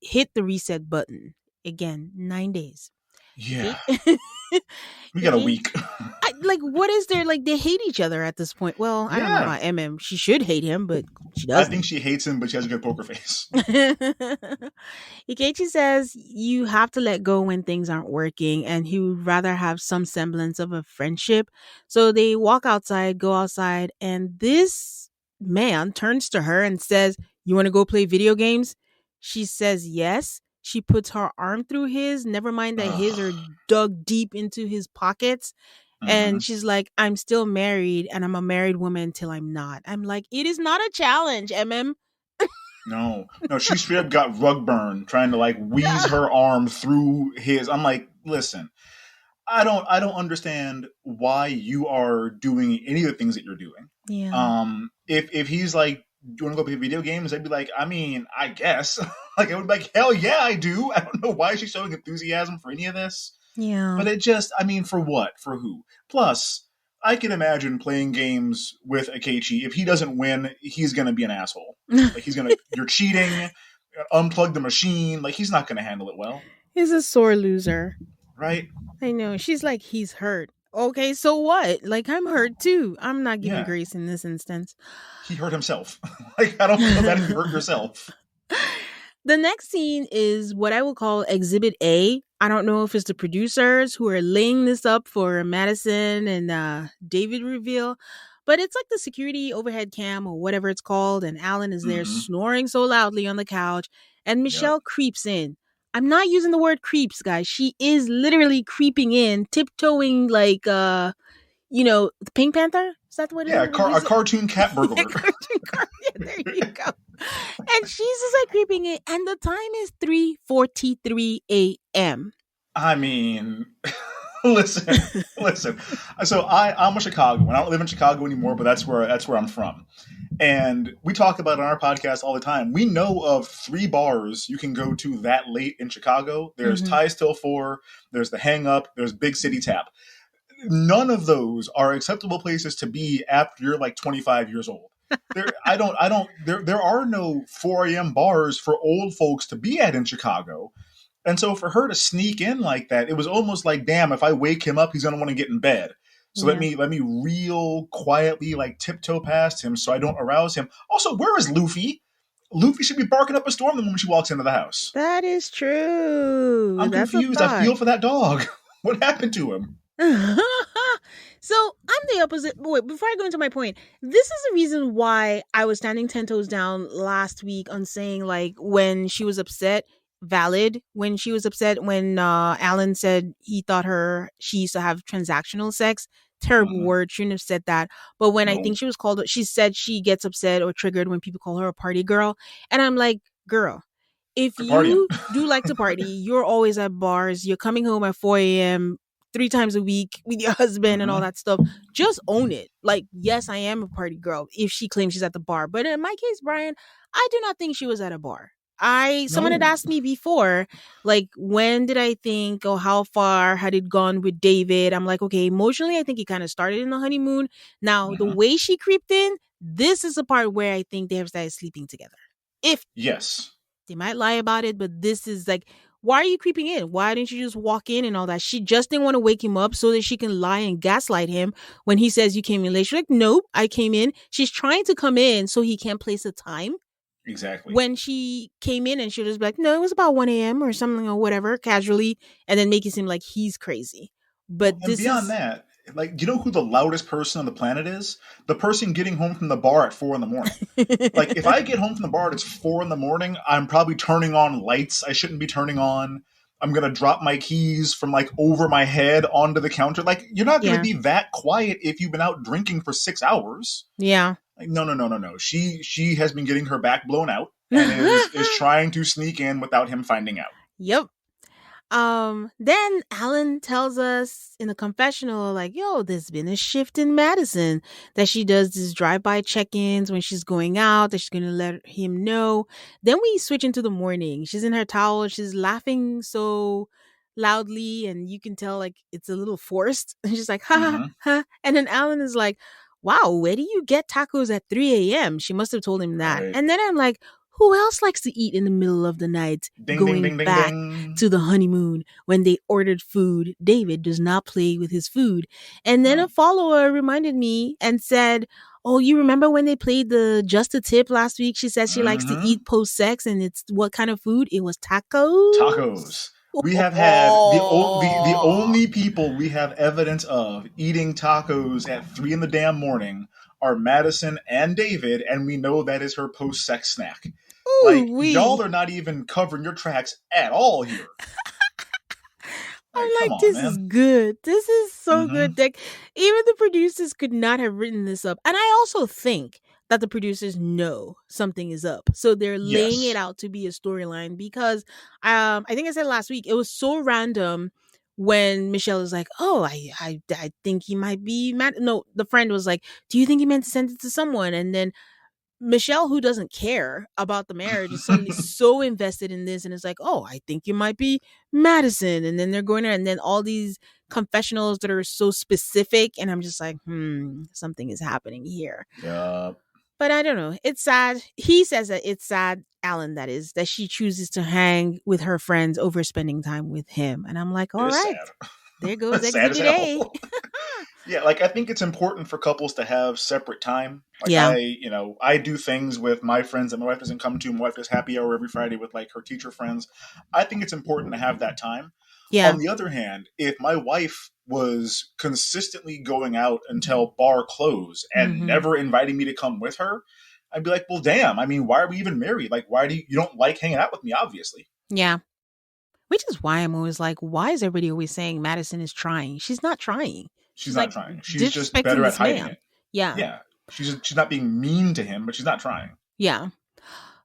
hit the reset button. Again, 9 days.
Yeah.
Okay.
We got a
Okay.
week.
Like, what is there? Like, they hate each other at this point. Well, I don't know
Yeah.
about MM. She should hate him, but she
I think
doesn't.
she hates him, but she has a good poker face.
Ikechi says you have to let go when things aren't working, and he would rather have some semblance of a friendship. So they walk outside, go outside, and this man turns to her and says, you want to go play video games? She says yes. She puts her arm through his, never mind that his are
Ugh.
dug deep into his pockets.
Mm-hmm.
And she's like, I'm still married and I'm a married woman until I'm not. I'm like, it is not a challenge, MM.
No, no, she straight up got rug burn trying to like wheeze her arm through his. I'm like, listen, I don't understand why you are doing any of the things that you're doing.
Yeah.
If he's like, do you want to go play video games? I'd be like, I mean, I guess. Like, I would be like, hell yeah, I do. I don't know why she's showing enthusiasm for any of this,
Yeah.
but it just, I mean, for what? For who? Plus, I can imagine playing games with Akechi. If he doesn't win, he's gonna be an asshole. Like, you're cheating. Unplug the machine. Like, he's not gonna handle it well,
He's a sore loser.
right?
I know. She's like, he's hurt. Okay, so what? Like, I'm hurt too. I'm not giving
Yeah,
grace in this instance.
he hurt himself. Like, I don't feel bad if you hurt yourself.
The next scene is what I will call Exhibit A. I don't know if it's the producers who are laying this up for Madison and David reveal, but it's like the security overhead cam or whatever it's called. And Alan is there
Mm-hmm.
snoring so loudly on the couch, and
Yep.
Michelle creeps in. I'm not using the word creeps, guys. She is literally creeping in, tiptoeing like the Pink Panther. Is that
Yeah,
what
a
is it?
cartoon cat
Yeah,
burglar.
cartoon car. Yeah, there you go. And she's just like creeping in, and the time is 3:43 a.m.
I mean, listen, listen. So I'm a Chicagoan. I don't live in Chicago anymore, but that's where I'm from. And we talk about it on our podcast all the time. We know of 3 bars you can go to that late in Chicago. There's
Mm-hmm.
Ties Till 4, there's the Hang Up, there's Big City Tap. None of those are acceptable places to be after you're like 25 years old. There are no 4 a.m. bars for old folks to be at in Chicago. And so for her to sneak in like that, it was almost like, damn, if I wake him up, he's gonna want to get in bed. So let
Yeah.
me real quietly like tiptoe past him so I don't arouse him. Also, where is Luffy? Luffy should be barking up a storm the moment she walks into the house.
That is true.
I'm
That's a
confused. I
thought.
feel for that dog. What happened to him?
So I'm the opposite. Wait, before I go into my point, this is the reason why I was standing 10 toes down last week on saying, like, when she was upset, valid. When she was upset, when Alan said he thought she used to have transactional sex. Terrible
Mm-hmm.
word. Shouldn't have said that. But when I
No,
think she said she gets upset or triggered when people call her a party girl. And I'm like, girl, if
you're partying.
you do like to party, you're always at bars, you're coming home at 4 a.m. 3 times a week with your husband and all
Mm-hmm.
that stuff, just own it. Like, yes, I am a party girl if she claims she's at the bar. But in my case, Brian, I do not think she was at a bar. Someone had
No.
asked me before, like, when did I think, or how far had it gone with David? I'm like, okay, emotionally, I think it kind of started in the honeymoon. Now, the
Mm-hmm.
way she creeped in, this is the part where I think they have started sleeping together. If
Yes.
they might lie about it, but this is like, why are you creeping in? Why didn't you just walk in and all that? She just didn't want to wake him up so that she can lie and gaslight him when he says you came in late. She's like, nope, I came in. She's trying to come in so he can't place a time.
Exactly.
When she came in and she'll just be like, no, it was about 1 a.m. or something or whatever, casually, and then make it seem like he's crazy.
Well,
But
and
this
beyond
is,
that, like, do you know who the loudest person on the planet is? The person getting home from the bar at 4 in the morning. Like, if I get home from the bar and it's 4 in the morning, I'm probably turning on lights I shouldn't be turning on. I'm gonna drop my keys from like over my head onto the counter. Like, you're not gonna
yeah,
be that quiet if you've been out drinking for 6 hours.
yeah.
Like, no, no, no, no, no. She has been getting her back blown out and is trying to sneak in without him finding out.
Yep. Then Alan tells us in the confessional, like, yo, there's been a shift in Madison, that she does these drive-by check-ins when she's going out, that she's gonna let him know. Then we switch into the morning. She's in her towel, she's laughing so loudly, and you can tell like it's a little forced. And she's like, ha ha
Mm-hmm.
ha. And then Alan is like, wow, where do you get tacos at 3 a.m.? She must have told him that.
Right.
And then I'm like, who else likes to eat in the middle of the night
Ding, ding,
going
ding, ding,
back
ding.
to the honeymoon when they ordered food? David does not play with his food. And then a
No.
follower reminded me and said, oh, you remember when they played the Just a Tip last week? She says she likes to
Mm-hmm.
eat post sex, and it's what kind of food? It was tacos.
Tacos. We have had the only people we have evidence of eating tacos at 3 in the damn morning are Madison and David, and we know that is her post sex snack.
Ooh,
Like, y'all
wee.
are not even covering your tracks at all here.
I'm
Like, come
like,
on,
this is
man.
good. This is so
Mm-hmm.
good. Like, even the producers could not have written this up. And I also think that the producers know something is up. So they're laying it
Yes.
out to be a storyline because I think I said last week, it was so random when Michelle is like, oh, I think he might be mad. No, the friend was like, do you think he meant to send it to someone? And then Michelle, who doesn't care about the marriage, is suddenly so invested in this and it's like, oh, I think it might be Madison. And then they're going there, and then all these confessionals that are so specific. And I'm just like, something is happening here.
Yup.
But I don't know. It's sad. He says that it's sad, Alan, that is, that she chooses to hang with her friends over spending time with him. And I'm like,
It
all
is
right,
sad.
there goes
Sad as
Exhibit
hell.
A.
Yeah, like, I think it's important for couples to have separate time. Like,
Yeah.
I do things with my friends that my wife doesn't come to. My wife does happy hour every Friday with like her teacher friends. I think it's important to have that time.
Yeah.
On the other hand, if my wife was consistently going out until bar close and
Hmm.
never inviting me to come with her, I'd be like, well, damn. I mean, why are we even married? Like, why do you don't like hanging out with me? Obviously.
Yeah. Which is why I'm always like, why is everybody always saying Madison is trying? She's not trying.
She's
She's
not
like
trying. She's just
disrespecting
better at
this
hiding
man.
it.
Yeah.
Yeah. She's not being mean to him, but she's not trying.
Yeah.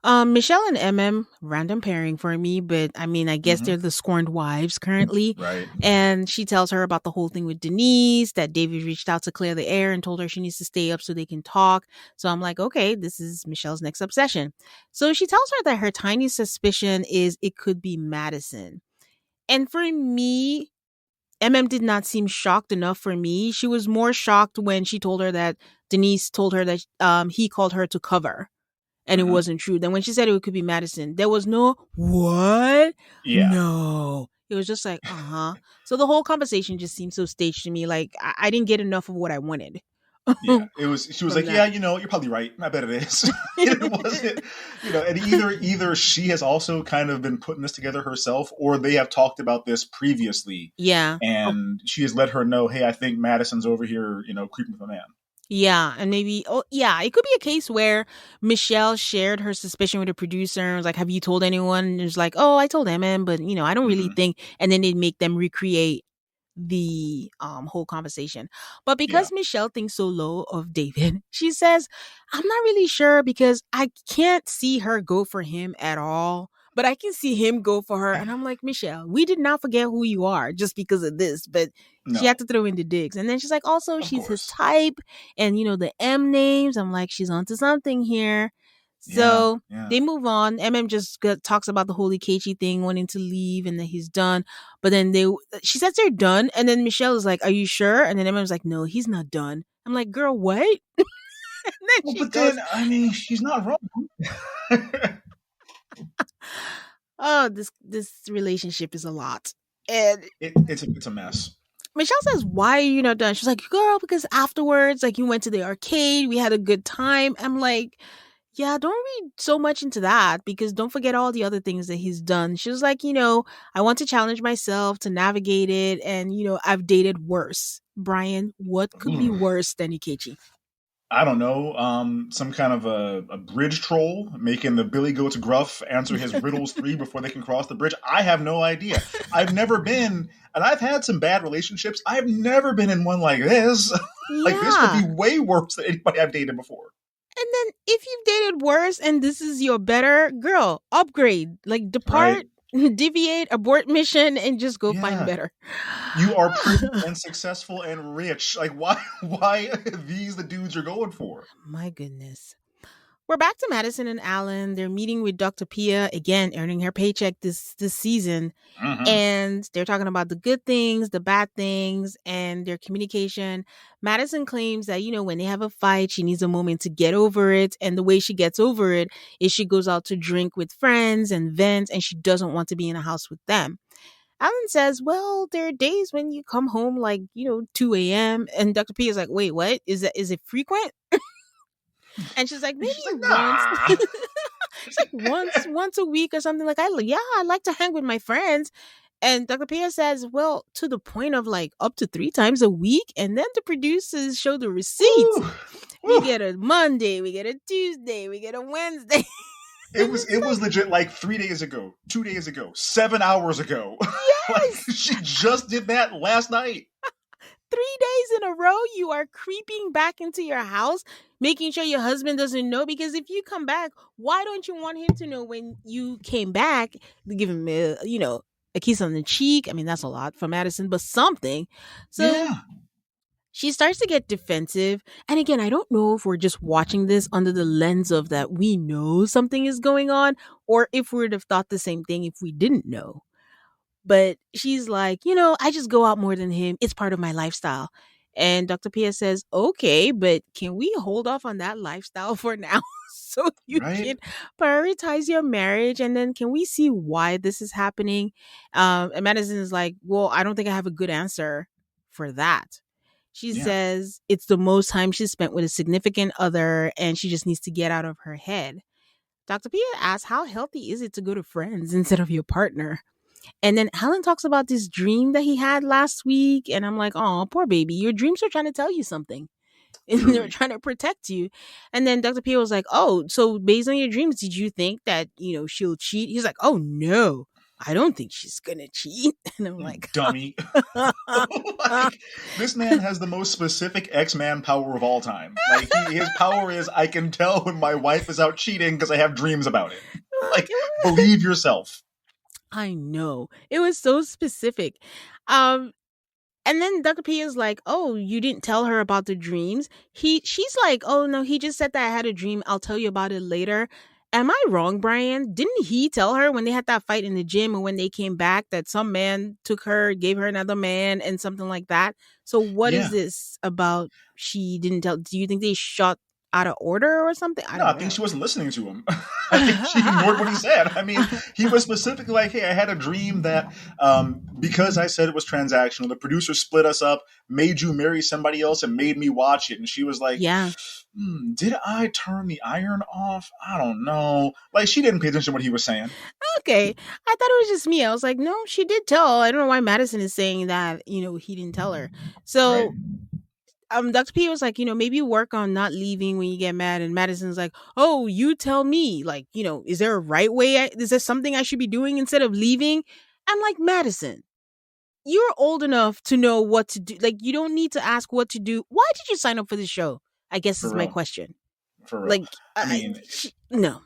Michelle and MM, random pairing for me, but I mean, I guess
Hmm.
they're the scorned wives currently.
Right.
And she tells her about the whole thing with Denise, that David reached out to clear the air and told her she needs to stay up so they can talk. So I'm like, okay, this is Michelle's next obsession. So she tells her that her tiny suspicion is it could be Madison. And for me, MM did not seem shocked enough for me. She was more shocked when she told her that Denise told her that he called her to cover and it
Hmm.
wasn't true. Then when she said it could be Madison, there was no what?
Yeah.
No. It was just like, uh-huh. So the whole conversation just seemed so staged to me. Like I didn't get enough of what I wanted
Yeah, it was. She was
from
like, "Yeah,
that.
you're probably right. I bet it is." It wasn't, and either she has also kind of been putting this together herself, or they have talked about this previously,
Yeah. Oh,
and she has let her know, "Hey, I think Madison's over here, creeping with a man."
yeah. And maybe, oh, yeah, it could be a case where Michelle shared her suspicion with the producer and was like, have you told anyone? And it's like, oh, I told MM, but, I don't really
Hmm.
think. And then they'd make them recreate the whole conversation. But
Yeah.
because Michelle thinks so low of David, she says, I'm not really sure because I can't see her go for him at all. But I can see him go for her. And I'm like, Michelle, we did not forget who you are just because of this. But she had
No.
to throw in the digs. And then she's like, also,
Of
she's his
course.
type. And, the M names. I'm like, she's onto something here.
Yeah.
So
Yeah.
they move on. MM just talks about the whole Ikechi thing, wanting to leave and that he's done. But then she says they're done. And then Michelle is like, are you sure? And then MM's like, no, he's not done. I'm like, girl, what? And then
Well,
she
but
goes,
then I mean, she's not wrong.
oh, this relationship is a lot. And
It's a mess.
Michelle says, why are you not done? She's like, girl, because afterwards, like, you went to the arcade, we had a good time. I'm like, yeah, don't read so much into that because don't forget all the other things that he's done. She was like, I want to challenge myself to navigate it. And, I've dated worse. Brian, what could be
Ooh.
worse than Ikechi?
I don't know, some kind of a bridge troll making the Billy Goat's Gruff answer his riddles 3 before they can cross the bridge. I have no idea. I've never been, and I've had some bad relationships. I've never been in one like this. Like, this could be
Yeah.
way worse than anybody I've dated before.
And then if you've dated worse and this is your better, girl, upgrade. Like
Right?
depart, deviate, abort mission, and just go find
Yeah.
better.
You are pretty and successful and rich. Like, why are these the dudes you're going for?
My goodness. We're back to Madison and Alan. They're meeting with Dr. Pia again, earning her paycheck this season.
Hmm.
And they're talking about the good things, the bad things, and their communication. Madison claims that, when they have a fight, she needs a moment to get over it. And the way she gets over it is she goes out to drink with friends and vent, and she doesn't want to be in a house with them. Alan says, well, there are days when you come home like, 2 a.m. And Dr. P is like, wait, what? Is it frequent? And she's like,
And she's like,
maybe once.
nah.
She's like, once a week or something. Like, I like to hang with my friends. And Dr. Pia says, well, to the point of like up to 3 times a week. And then the producers show the receipts.
Woo,
We
woo.
get a Monday, we get a Tuesday, we get a Wednesday.
It
And
was
it's
it was
like,
legit like 3 days ago, 2 days ago, 7 hours ago. Like,
yes,
she just did that last night.
3 days in a row, you are creeping back into your house, making sure your husband doesn't know. Because if you come back, why don't you want him to know when you came back? Give him a kiss on the cheek. I mean, that's a lot for Madison, but something. So
Yeah.
she starts to get defensive. And again, I don't know if we're just watching this under the lens of that we know something is going on, or if we would have thought the same thing if we didn't know. But she's like, I just go out more than him. It's part of my lifestyle. And Dr. Pia says, okay, but can we hold off on that lifestyle for now so you
Right?
can prioritize your marriage? And then can we see why this is happening? And Madison is like, well, I don't think I have a good answer for that. She
Yeah.
says it's the most time she's spent with a significant other and she just needs to get out of her head. Dr. Pia asks, how healthy is it to go to friends instead of your partner? And then Alan talks about this dream that he had last week. And I'm like, oh, poor baby, your dreams are trying to tell you something. And they're
Truly.
trying to protect you. And then Dr. Pia was like, oh, so based on your dreams, did you think that, she'll cheat? He's like, oh, no, I don't think she's gonna cheat. And I'm like,
Dummy. Like, this man has the most specific X-Man power of all time. Like, his power is, I can tell when my wife is out cheating because I have dreams about it. Like, believe yourself.
I know. It was so specific. Um, and then Dr. P is like, "Oh, you didn't tell her about the dreams." She's like, "Oh no, he just said that I had a dream. I'll tell you about it later." Am I wrong, Brian? Didn't he tell her when they had that fight in the gym and when they came back that some man took her, gave her another man, and something like that? So what is
Yeah.
this about? She didn't tell. Do you think they shot out of order or something? I
No, I
don't
think
know.
she wasn't listening to him. I think she ignored what he said. I mean, he was specifically like, "Hey, I had a dream that because I said it was transactional, the producer split us up, made you marry somebody else, and made me watch it." And she was like,
Yeah.
"Did I turn the iron off? I don't know." Like, she didn't pay attention to what he was saying.
Okay. I thought it was just me. I was like, no, she did tell. I don't know why Madison is saying that, he didn't tell her.
Right?
So Dr. P was like, maybe work on not leaving when you get mad. And Madison's like, oh, you tell me. Like, is there a right way? Is there something I should be doing instead of leaving? I'm like, Madison, you're old enough to know what to do. Like, you don't need to ask what to do. Why did you sign up for this show? I guess
For
is my
real.
question.
For real.
Like,
I mean,
no.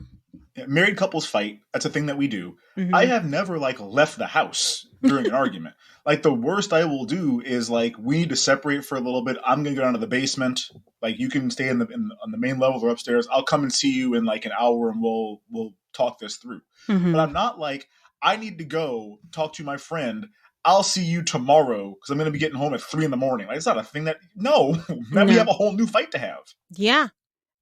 married couples fight. That's a thing that we do. I
Hmm.
have never like left the house during an argument. Like, the worst I will do is like, we need to separate for a little bit. I'm gonna go down to the basement. Like, you can stay on the main level or upstairs. I'll come and see you in like an hour and we'll talk this through. But
Hmm.
I'm not like, I need to go talk to my friend. I'll see you tomorrow because I'm gonna be getting home at 3 in the morning. Like, it's not a thing that, no. Now we
No.
have a whole new fight to have.
Yeah.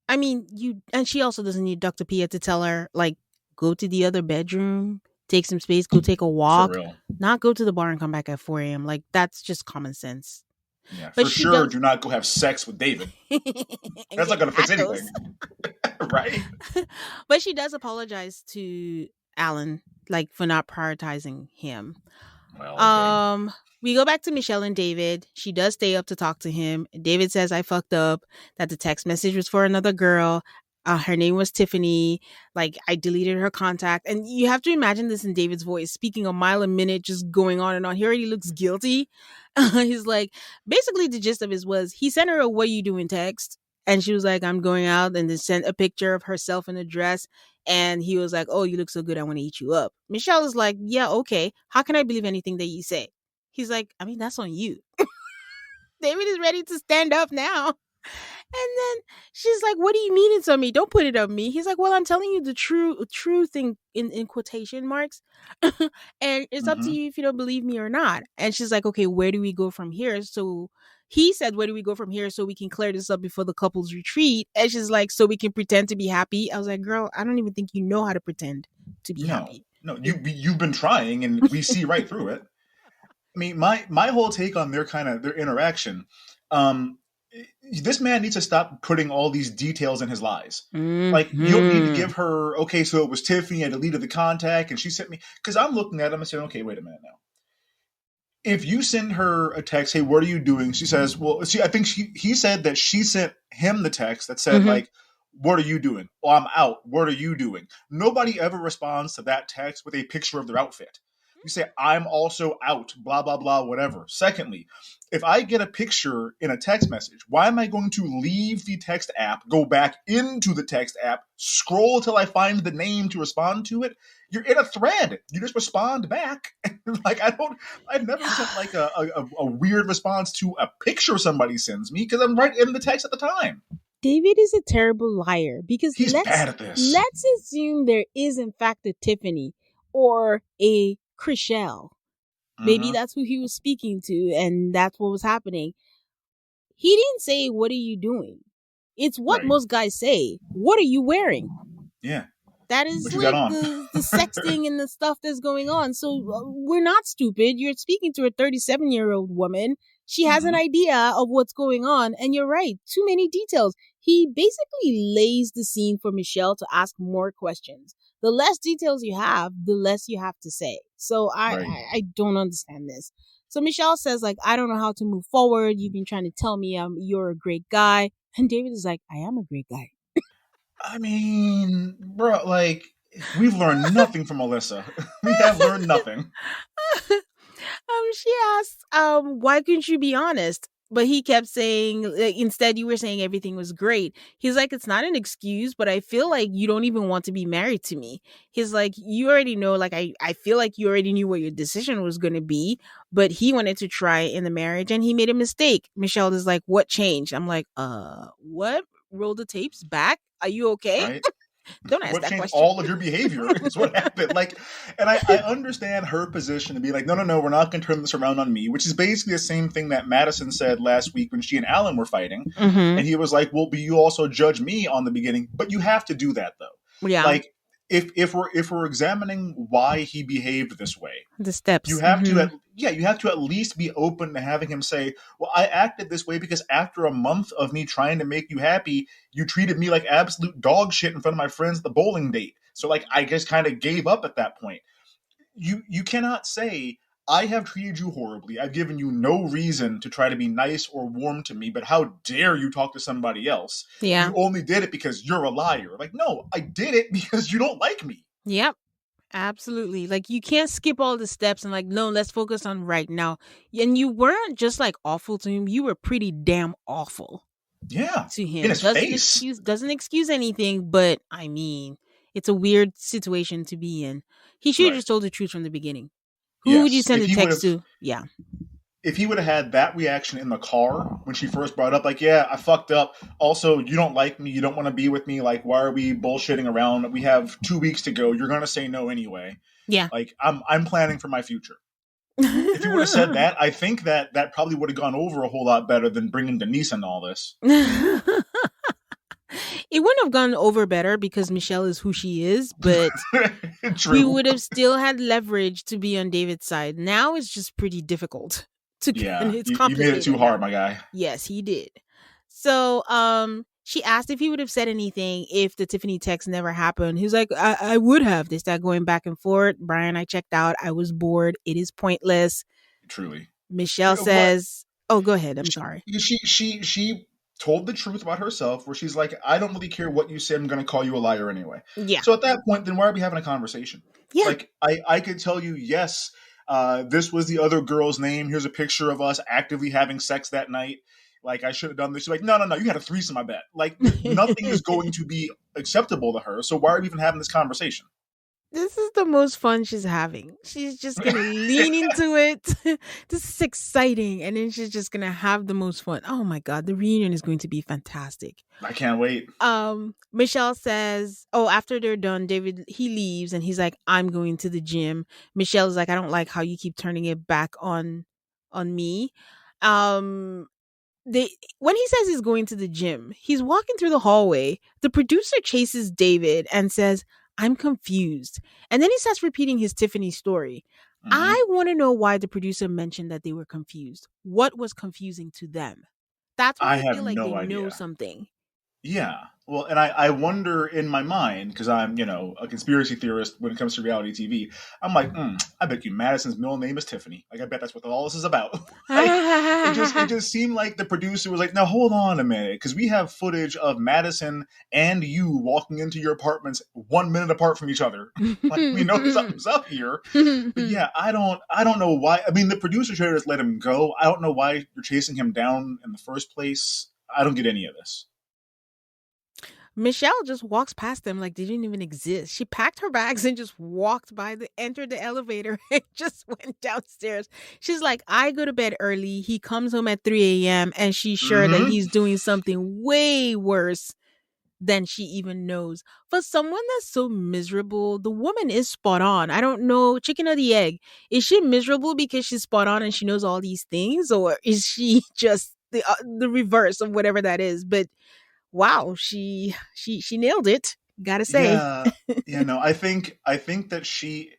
I mean, and she also doesn't need Dr. Pia to tell her, like, go to the other bedroom, take some space, go take a
For
walk,
real.
not go to the bar and come back at 4 a.m. Like, that's just common sense.
Yeah,
But
for
she
sure.
does.
Do not go have sex with David.
And
That's not
get
going to fix
tacos.
anything, right?
But she does apologize to Alan, like, for not prioritizing him.
Well, okay.
We go back to Michelle and David. She does stay up to talk to him. David says, I fucked up, that the text message was for another girl. Her name was Tiffany. Like, I deleted her contact. And you have to imagine this in David's voice, speaking a mile a minute, just going on and on. He already looks guilty. He's like, basically, the gist of his was he sent her a what you doing text. And she was like, I'm going out, and then sent a picture of herself in a dress. And he was like, oh, you look so good. I want to eat you up. Michelle is like, yeah, okay. How can I believe anything that you say? He's like, I mean, that's on you. David is ready to stand up now. And then she's like, what do you mean it's on me? Don't put it on me. He's like, well, I'm telling you the true thing in quotation marks. And it's up to
Mm-hmm.
you if you don't believe me or not. And she's like, okay, where do we go from here? So he said, where do we go from here so we can clear this up before the couples retreat? And she's like, so we can pretend to be happy. I was like, girl, I don't even think you know how to pretend to be
No,
happy.
no, you've been trying, and we see right through it. I mean, my whole take on their interaction. Um, this man needs to stop putting all these details in his lies. Like, you don't need to
Hmm.
give her, okay, so it was Tiffany, I deleted the contact, and she sent me, because I'm looking at him and saying, okay, wait a minute now. If you send her a text, hey, what are you doing? She says, well, I think he said that she sent him the text that said,
Hmm.
like, what are you doing? Well, I'm out. What are you doing? Nobody ever responds to that text with a picture of their outfit. You say, I'm also out, blah, blah, blah, whatever. Secondly, if I get a picture in a text message, why am I going to leave the text app, go back into the text app, scroll till I find the name to respond to it? You're in a thread. You just respond back. Like, I've never sent like a weird response to a picture somebody sends me because I'm right in the text at the time.
David is a terrible liar because
He's
let's
bad at this.
let's assume there is in fact a Tiffany or a Chriselle. Maybe
Mm-hmm.
that's who he was speaking to and that's what was happening. He didn't say, what are you doing? It's what
Right.
most guys say. What are you wearing?
Yeah.
That is
What you got
like
on?
the sexting and the stuff that's going on. So we're not stupid. You're speaking to a 37-year-old woman. She has an
Mm-hmm.
idea of what's going on, and you're right. Too many details. He basically lays the scene for Michelle to ask more questions. The less details you have, the less you have to say. So
Right.
I don't understand this. So Michelle says, like, I don't know how to move forward. You've been trying to tell me you're a great guy. And David is like, I am a great guy.
I mean, bro, like, We've learned nothing from Alyssa. We have learned nothing.
She asked, why couldn't you be honest? But he kept saying, like, instead, you were saying everything was great. He's like, it's not an excuse, but I feel like you don't even want to be married to me. He's like, you already know, like, I feel like you already knew what your decision was going to be, but he wanted to try in the marriage and he made a mistake. Michelle is like, what changed? I'm like, what? Roll the tapes back? Are you okay?
Right?
Don't ask
What
that
changed
question.
all of your behavior is what happened. Like, and I understand her position to be like, no, no, no, we're not going to turn this around on me, which is basically the same thing that Madison said last week when she and Alan were fighting.
Mm-hmm.
And he was like, well, but you also judge me on the beginning, but you have to do that though.
Yeah.
Like, if we're examining why he behaved this way,
The
you
steps.
have to
Mm-hmm.
you have to at least be open to having him say, well, I acted this way because after a month of me trying to make you happy, you treated me like absolute dog shit in front of my friends at the bowling date, so like I just kind of gave up at that point. You cannot say, I have treated you horribly, I've given you no reason to try to be nice or warm to me, but how dare you talk to somebody else?
Yeah.
You only did it because you're a liar. Like, no, I did it because you don't like me.
Yep. Absolutely. Like you can't skip all the steps and like, no, let's focus on right now. And you weren't just like awful to him. You were pretty damn awful
Yeah,
to
in
him.
his face.
Doesn't excuse anything, but I mean, it's a weird situation to be in. He should have
Right.
just told the truth from the beginning. Who would you
Yes.
send a text to? Yeah.
If he would have had that reaction in the car when she first brought up, like, yeah, I fucked up. Also, you don't like me. You don't want to be with me. Like, why are we bullshitting around? We have 2 weeks to go. You're gonna say no anyway.
Yeah.
Like, I'm planning for my future. If he would have said that, I think that probably would have gone over a whole lot better than bringing Denise into all this.
It wouldn't have gone over better because Michelle is who she is, but he
True.
would have still had leverage to be on David's side. Now it's just pretty difficult to and
Yeah,
it's
you made it too
complicated
hard,
now.
my guy.
Yes, he did. So she asked if he would have said anything if the Tiffany text never happened. He was like, I would have. They start going back and forth. Brian, I checked out. I was bored. It is pointless.
Truly.
Michelle
What
says, oh, go ahead. I'm sorry.
she told the truth about herself, where she's like, I don't really care what you say, I'm going to call you a liar anyway.
Yeah.
So at that point, then why are we having a conversation?
Yeah.
Like, I could tell you, yes, this was the other girl's name, here's a picture of us actively having sex that night, like I should have done this. She's like, no, no, no, you had a threesome, I bet. Like, nothing is going to be acceptable to her, so why are we even having this conversation?
This is the most fun she's having. She's just gonna lean into it. This is exciting, and then she's just gonna have the most fun. Oh my god, the reunion is going to be fantastic.
I can't wait.
Michelle says, oh, after they're done, David he leaves and he's like, I'm going to the gym. Michelle's like, I don't like how you keep turning it back on me. Um they When he says he's going to the gym, he's walking through the hallway. The producer chases David and says, I'm confused. And then he starts repeating his Tiffany story.
Hmm.
I want to know why the producer mentioned that they were confused. What was confusing to them? That's when
I
I
have
feel like they
no
know
idea.
something.
Yeah. Well, and I wonder in my mind, because I'm, a conspiracy theorist when it comes to reality TV, I'm like, I bet you Madison's middle name is Tiffany. Like, I bet that's what all this is about. Like, it just seemed like the producer was like, now hold on a minute, because we have footage of Madison and you walking into your apartments 1 minute apart from each other. Like, we know something's up here. But yeah, I don't know why. I mean, the producer should have just let him go. I don't know why you're chasing him down in the first place. I don't get any of this.
Michelle just walks past them like they didn't even exist. She packed her bags and just walked by entered the elevator and just went downstairs. She's like, I go to bed early. He comes home at 3 a.m. and she's sure that
Hmm.
he's doing something way worse than she even knows. For someone that's so miserable, the woman is spot on. I don't know, chicken or the egg. Is she miserable because she's spot on and she knows all these things, or is she just the reverse of whatever that is? But wow, she nailed it. Gotta say.
Yeah, yeah. No, I think that she's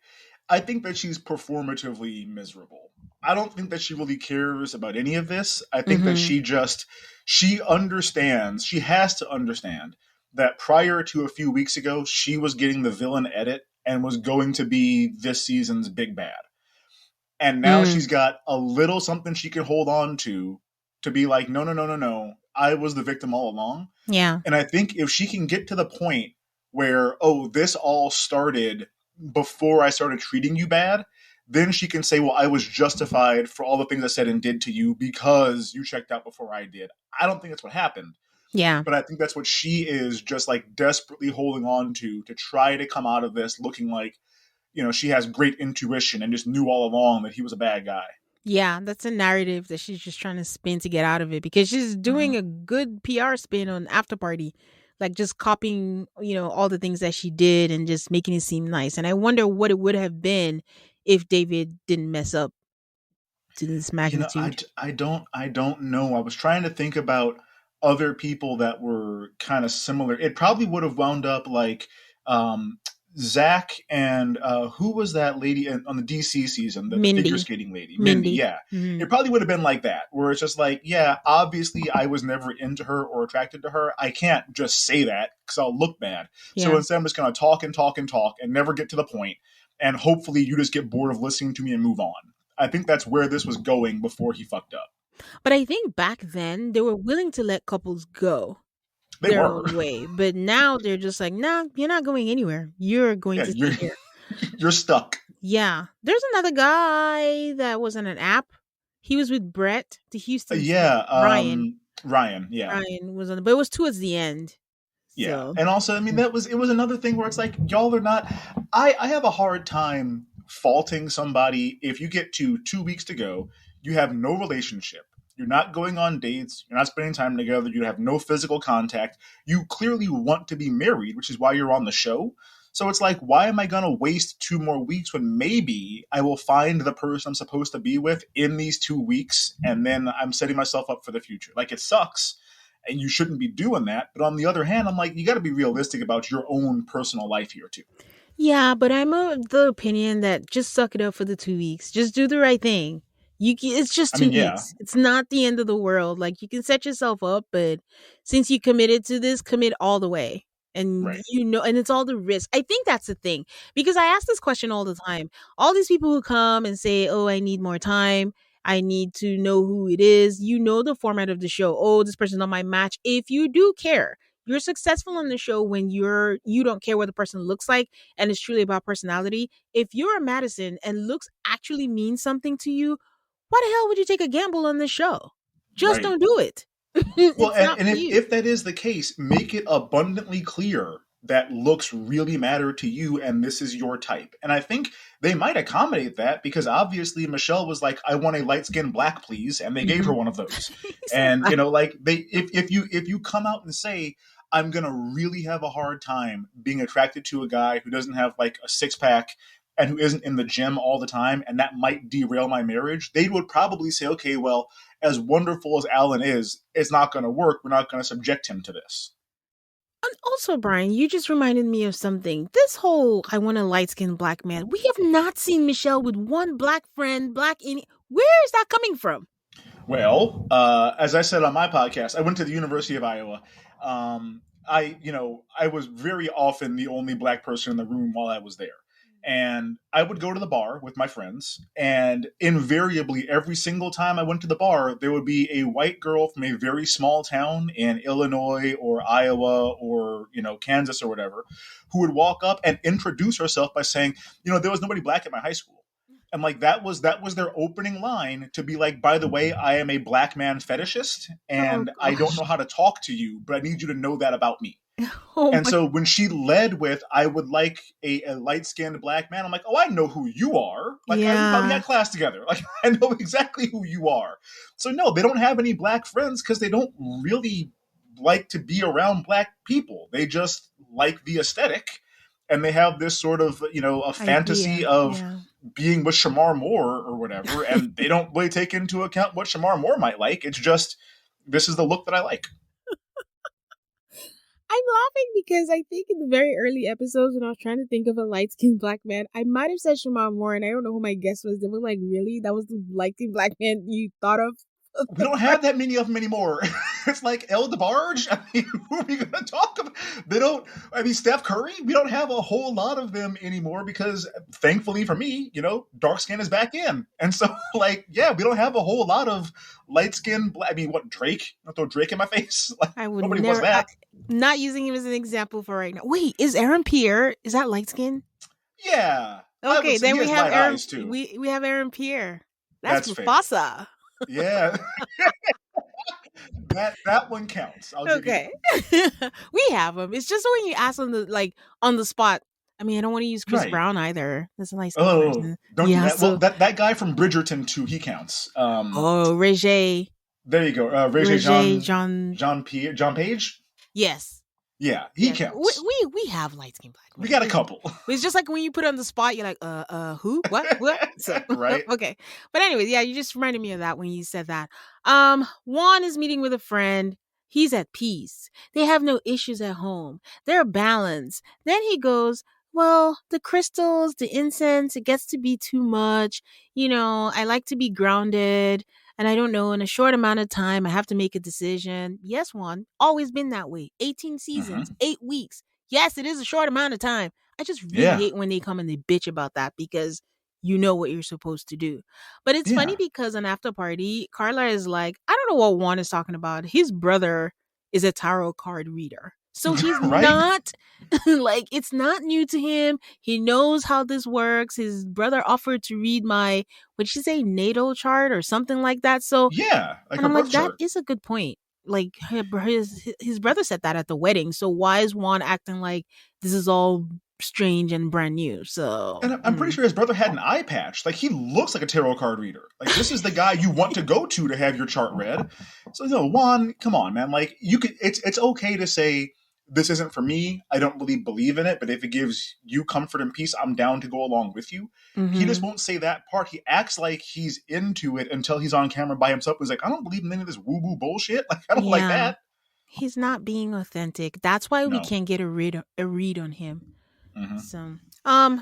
performatively miserable. I don't think that she really cares about any of this. I think that
Mm-hmm.
she understands. She has to understand that prior to a few weeks ago, she was getting the villain edit and was going to be this season's big bad. And now
Mm,
she's got a little something she can hold on to be like, no, no, no, no, no. I was the victim all along.
yeah.
And I think if she can get to the point where, oh, this all started before I started treating you bad, then she can say, well, I was justified for all the things I said and did to you because you checked out before I did. I don't think that's what happened,
Yeah.
but I think that's what she is just like desperately holding on to try to come out of this looking like, she has great intuition and just knew all along that he was a bad guy.
Yeah, that's a narrative that she's just trying to spin to get out of it because she's
Mm-hmm.
doing a good PR spin on After Party, like just copying, all the things that she did and just making it seem nice. And I wonder what it would have been if David didn't mess up to this magnitude.
I don't know. I was trying to think about other people that were kind of similar. It probably would have wound up like um, Zach and who was that lady on the DC season, the figure
Mindy.
skating lady, Mindy.
Mindy.
Yeah,
Hmm.
it probably would have been like that, where it's just like, yeah, obviously I was never into her or attracted to her. I can't just say that because I'll look bad. So
Yeah.
instead, I'm just going to talk and talk and talk and never get to the point. And hopefully, you just get bored of listening to me and move on. I think that's where this was going before he fucked up.
But I think back then they were willing to let couples go
They
their
were.
own way. But now they're just like, nah, you're not going anywhere. You're going
Yeah,
to
you're
stay here.
you're stuck.
Yeah. There's another guy that was on an app. He was with Brett, the Houston kid.
Yeah,
Ryan.
Ryan. Yeah,
Ryan was on, but it was towards the end.
yeah.
So
And also, I mean, it was another thing where it's like y'all are not. I have a hard time faulting somebody if you get to 2 weeks to go, you have no relationship. You're not going on dates. You're not spending time together. You have no physical contact. You clearly want to be married, which is why you're on the show. So it's like, why am I going to waste 2 more weeks when maybe I will find the person I'm supposed to be with in these 2 weeks and then I'm setting myself up for the future? Like, it sucks and you shouldn't be doing that. But on the other hand, I'm like, you got to be realistic about your own personal life here, too.
yeah, but I'm of the opinion that just suck it up for the 2 weeks. Just do the right thing. It's just
I
two
mean, yeah,
weeks. It's not the end of the world. Like you can set yourself up, but since you committed to this, commit all the way. And
right,
and it's all the risk. I think that's the thing because I ask this question all the time. All these people who come and say, "Oh, I need more time. I need to know who it is." You know the format of the show. Oh, this person's not my match. If you do care, you're successful on the show when you don't care what the person looks like and it's truly about personality. If you're a Madison and looks actually means something to you, why the hell would you take a gamble on this show? Just
right.
don't do it.
Well,
It's not
and
for
if,
you.
if that is the case, make it abundantly clear that looks really matter to you and this is your type. And I think they might accommodate that because obviously Michelle was like, I want a light skinned black, please. And they gave her
Mhm.
one of those.
He said
And,
black.
like if you come out and say, I'm gonna really have a hard time being attracted to a guy who doesn't have like a 6 pack and who isn't in the gym all the time, and that might derail my marriage, they would probably say, okay, well, as wonderful as Alan is, it's not going to work. We're not going to subject him to this.
And also, Brian, you just reminded me of something. This whole I want a light skinned black man. We have not seen Michelle with one black friend, black any. Where is that coming from?
Well, as I said on my podcast, I went to the University of Iowa. I was very often the only black person in the room while I was there. And I would go to the bar with my friends, and invariably, every single time I went to the bar, there would be a white girl from a very small town in Illinois or Iowa or Kansas or whatever, who would walk up and introduce herself by saying, there was nobody black at my high school. And like that was their opening line to be like, by the way, I am a black man fetishist
Oh
and I don't
gosh.
know how to talk to you, but I need you to know that about me.
Oh
And
my.
so when she led with, I would like a light skinned black man, I'm like, oh, I know who you are. Like, we probably
Yeah.
had class together. Like, I know exactly who you are. So, no, they don't have any black friends because they don't really like to be around black people. They just like the aesthetic. And they have this sort of, a fantasy
Idea.
of
Yeah.
being with Shamar Moore or whatever. And they don't really take into account what Shamar Moore might like. It's just, this is the look that I like.
I'm laughing because I think in the very early episodes when I was trying to think of a light skinned black man, I might have said Shamar Moore, and I don't know who my guess was. They were like, really? That was the light skinned black man you thought of?
We don't have that many of them anymore. It's like El DeBarge. I mean, who are we going to talk about? They don't. I mean, Steph Curry. We don't have a whole lot of them anymore because, thankfully for me, dark skin is back in, and so like, yeah, we don't have a whole lot of light skin. I mean, what Drake? I'll throw Drake in my face. Like
I would
nobody wants
never.
that.
Not using him as an example for right now. Wait, is Aaron Pierre? Is that light skin?
Yeah, I would
Okay,
say he
then we
has
have
light
Aaron.
eyes too.
We have Aaron Pierre. That's
That's fair.
Mufasa.
Yeah, that one counts. I'll give you
Okay, we have him. It's just when you ask on the spot. I mean, I don't want to use
that.
Chris
Right.
Brown either. That's a light skin
Oh,
person.
don't do
Yeah.
that. Well,
So,
that guy from Bridgerton too, he counts.
Regé,
There you go. Regé
Regé, John.
John Page.
Yes.
Yeah, he
Yes.
counts.
We have light skin black
We
men.
got a couple.
It's just like when you put it on the spot, you're like, who? What? So,
Right.
okay. But anyways, yeah, you just reminded me of that when you said that. Juan is meeting with a friend. He's at peace. They have no issues at home. They're balanced. Then he goes, well, the crystals, the incense, it gets to be too much. I like to be grounded. And I don't know, in a short amount of time, I have to make a decision. Yes, Juan, always been that way. 18 seasons, 8 weeks. Yes, it is a short amount of time. I just really hate when they come and they bitch about that because you know what you're supposed to do. But it's funny
Yeah.
because on After Party, Carla is like, I don't know what Juan is talking about. His brother is a tarot card reader. So he's
Right.
not like, it's not new to him. He knows how this works. His brother offered to read my, what'd she say, natal chart or something like that. So,
Yeah, like
and
her
I'm like,
birth
that
chart.
is a good point. Like his brother said that at the wedding. So why is Juan acting like this is all strange and brand new? So
And I'm pretty sure his brother had an eye patch. Like, he looks like a tarot card reader. Like, this is the guy you want to go to have your chart read. So, Juan, come on, man. Like, you could. It's okay to say this isn't for me. I don't really believe in it, but if it gives you comfort and peace, I'm down to go along with you. He just won't say that part. He acts like he's into it until he's on camera by himself. He's like, I don't believe in any of this woo-woo bullshit. Like, I don't like that.
He's not being authentic. That's why we
No.
can't get a read on him.
Mhm.
So,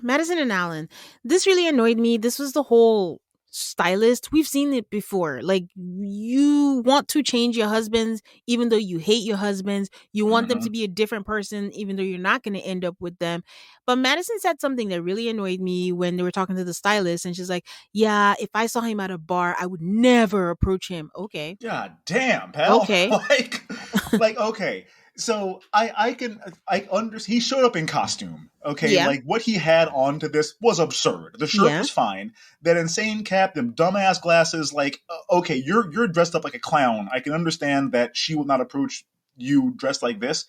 Madison and Alan, this really annoyed me. This was the whole stylist. We've seen it before. Like, you want to change your husbands even though you hate your husbands. You want them to be a different person even though you're not going to end up with them. But Madison said something that really annoyed me when they were talking to the stylist, and she's like, yeah, if I saw him at a bar, I would never approach him. Okay.
God damn, pal.
Okay.
like okay. So I understand. He showed up in costume. Okay,
Yeah.
like what he had on to this was absurd. The shirt
Yeah.
was fine. That insane cap, them dumbass glasses. Like, okay, you're dressed up like a clown. I can understand that she will not approach you dressed like this.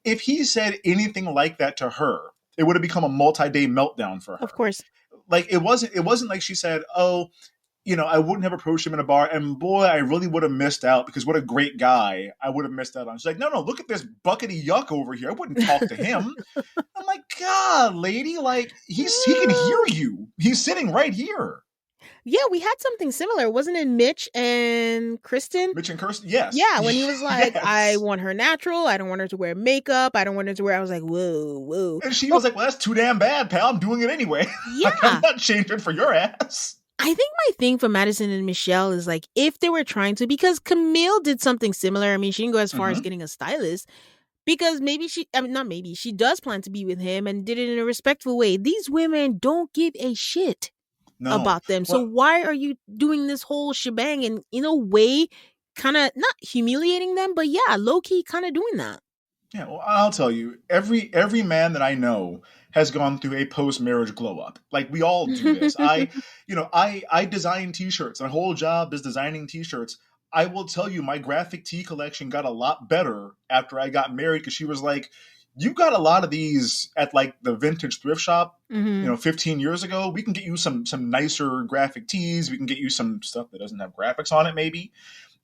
If he said anything like that to her, it would have become a multi-day meltdown for her.
Of course.
Like, it wasn't like she said, oh, I wouldn't have approached him in a bar, and boy, I really would have missed out because what a great guy I would have missed out on. She's like, no, look at this buckety yuck over here. I wouldn't talk to him. I'm like, God, lady, like he can hear you. He's sitting right here.
Yeah, we had something similar. Wasn't it Mitch and Kristen?
Mitch and Kirsten, yes.
Yeah, when he was like,
Yes.
I want her natural. I don't want her to wear makeup. I don't want her to wear. I was like, whoa.
And she was like, well, that's too damn bad, pal. I'm doing it anyway.
Yeah.
Like, I'm not changing for your ass.
I think my thing for Madison and Michelle is like, if they were trying to, because Camille did something similar. I mean, she didn't go as far as getting a stylist because she does plan to be with him and did it in a respectful way. These women don't give a shit about them. So why are you doing this whole shebang and in a way kind of not humiliating them, but yeah, low key kind of doing that?
Yeah, well, I'll tell you, every man that I know has gone through a post-marriage glow up. Like, we all do this. I design t-shirts. My whole job is designing t-shirts. I will tell you, my graphic tee collection got a lot better after I got married because she was like, you got a lot of these at like the vintage thrift shop, 15 years ago. We can get you some nicer graphic tees. We can get you some stuff that doesn't have graphics on it, maybe.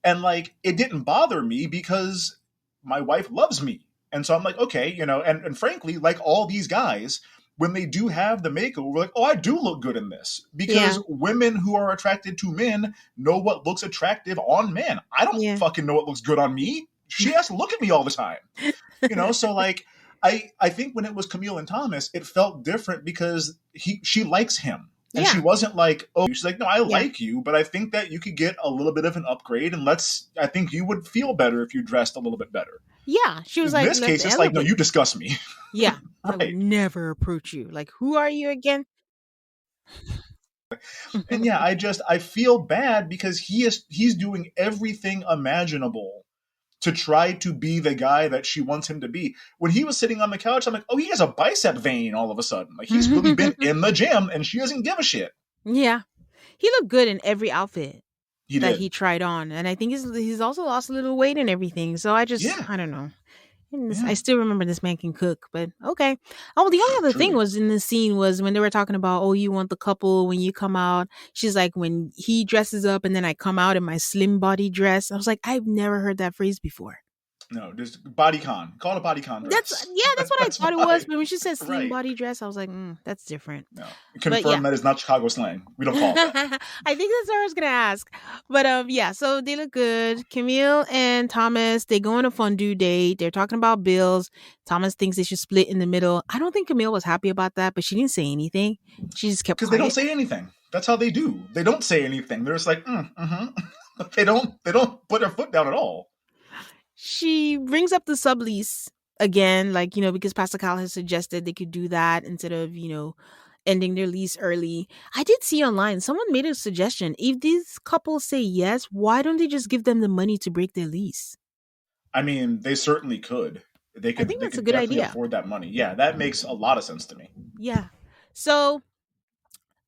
And like, it didn't bother me because my wife loves me. And so I'm like, okay, and frankly, like all these guys, when they do have the makeover, we're like, oh, I do look good in this. Because women who are attracted to men know what looks attractive on men. I don't fucking know what looks good on me. She has to look at me all the time. So like, I think when it was Camille and Thomas, it felt different because she likes him. And she
Yeah.
wasn't like, oh, she's like, no, I
Yeah.
like you, but I think that you could get a little bit of an upgrade, and I think you would feel better if you dressed a little bit better.
Yeah. She was
In
like,
this
let's
case, it's like, no,
elevate.
you disgust me.
Yeah. I would
Right.
never approach you. Like, who are you again?
And yeah, I feel bad because he's doing everything imaginable to try to be the guy that she wants him to be. When he was sitting on the couch, I'm like, oh, he has a bicep vein all of a sudden. Like he's really been in the gym and she doesn't give a shit.
Yeah. He looked good in every outfit
He
that he
did.
tried on. And I think he's also lost a little weight and everything. So
Yeah.
I don't know. I
Yeah.
still remember this man can cook, but okay. Oh, the only other thing
Truly.
was in the scene was when they were talking about, oh, you want the couple when you come out. She's like, when he dresses up and then I come out in my slim body dress. I was like, I've never heard that phrase before.
No, just bodycon. Call it a bodycon
That's
dress.
yeah, that's what I
That's
thought it was.
fine.
But when she said slim
Right.
body dress, I was like, that's different.
No.
But yeah,
Confirm that is not Chicago slang. We don't call it that.
I think that's what I was gonna ask. But yeah, so they look good. Camille and Thomas, they go on a fondue date. They're talking about bills. Thomas thinks they should split in the middle. I don't think Camille was happy about that, but she didn't say anything. She just kept
Because they don't
quiet.
say anything. That's how they do. They don't say anything. They're just like, they don't put their foot down at all.
She brings up the sublease again, like, because Pastor Kyle has suggested they could do that instead of, ending their lease early. I did see online, someone made a suggestion. If these couples say yes, why don't they just give them the money to break their lease?
I mean, they certainly could.
I think
They
that's a
could
good
definitely
idea.
afford that money. Yeah, that makes a lot of sense to me.
Yeah. So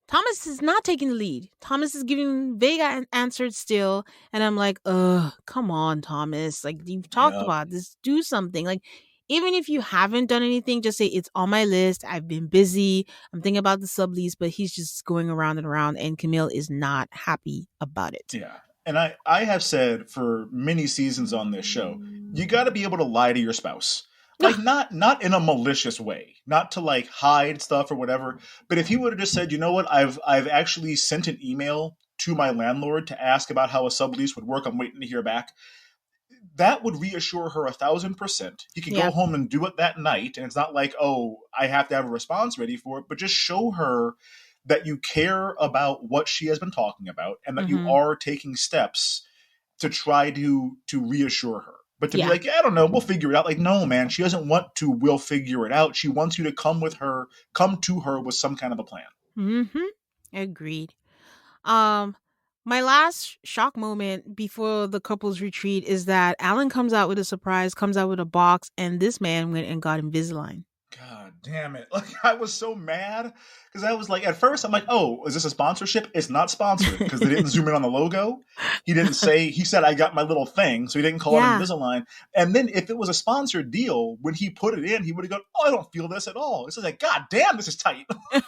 Thomas is not taking the lead. Thomas is giving vague answers still. And I'm like, come on, Thomas. Like, you've talked
Yep.
about this. Do something. Like, even if you haven't done anything, just say it's on my list. I've been busy. I'm thinking about the sublease, but he's just going around and around. And Camille is not happy about it.
Yeah. And I have said for many seasons on this show, you got to be able to lie to your spouse. Like not in a malicious way, not to like hide stuff or whatever. But if he would have just said, you know what, I've actually sent an email to my landlord to ask about how a sublease would work. I'm waiting to hear back. That would reassure her 1,000%. He could
Yeah.
go home and do it that night, and it's not like, oh, I have to have a response ready for it. But just show her that you care about what she has been talking about, and that you
Mm-hmm.
are taking steps to try to reassure her. But to be
Yeah.
like, yeah, I don't know, we'll figure it out. Like, no, man, she doesn't want to. We'll figure it out. She wants you to come to her with some kind of a plan.
Mm-hmm. Agreed. Um, my last shock moment before the couple's retreat is that Alan comes out with a surprise, comes out with a box, and this man went and got Invisalign.
God damn it. Like, I was so mad because I was like, at first, I'm like, oh, is this a sponsorship? It's not sponsored because they didn't zoom in on the logo. He said, I got my little thing. So he didn't call it
Yeah.
Invisalign. And then if it was a sponsored deal, when he put it in, he would have gone, oh, I don't feel this at all. It's like, God damn, this is tight.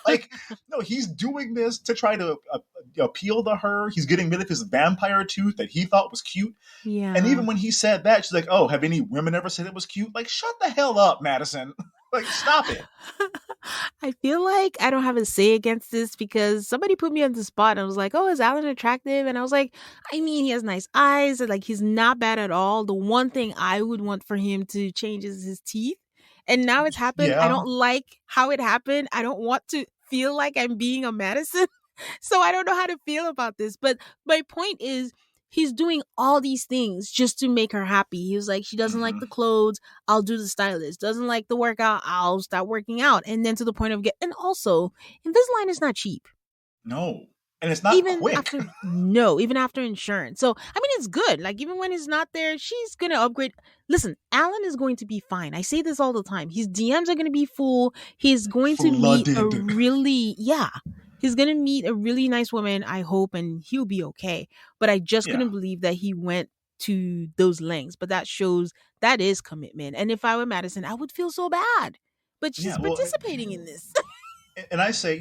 Like, no, he's doing this to try to appeal to her. He's getting rid of his vampire tooth that he thought was cute. And
Yeah.
even when he said that, she's like, oh, have any women ever said it was cute? Like, shut the hell up, Madison. Like, stop it.
I feel like I don't have a say against this because somebody put me on the spot and I was like, oh, is Alan attractive? And I was like, I mean, he has nice eyes. And like, he's not bad at all. The one thing I would want for him to change is his teeth. And now it's happened. I
Yeah.
don't like how it happened. I don't want to feel like I'm being a Madison. So I don't know how to feel about this. But my point is, he's doing all these things just to make her happy. He was like, she doesn't like
Mm-hmm.
the clothes, I'll do the stylist. Doesn't like the workout, I'll start working out. And then to the point of and also, Invisalign is not cheap.
No. And it's not quick.
Even after insurance. So I mean, it's good. Like, even when he's not there, she's gonna upgrade. Listen, Alan is going to be fine. I say this all the time. His DMs are gonna be full. He's going to meet a
Flooded.
really He's gonna meet a really nice woman, I hope, and he'll be okay. But I just
Yeah.
couldn't believe that he went to those lengths. But that shows that is commitment. And if I were Madison, I would feel so bad. But she's
Yeah. Well,
participating in this.
and I say,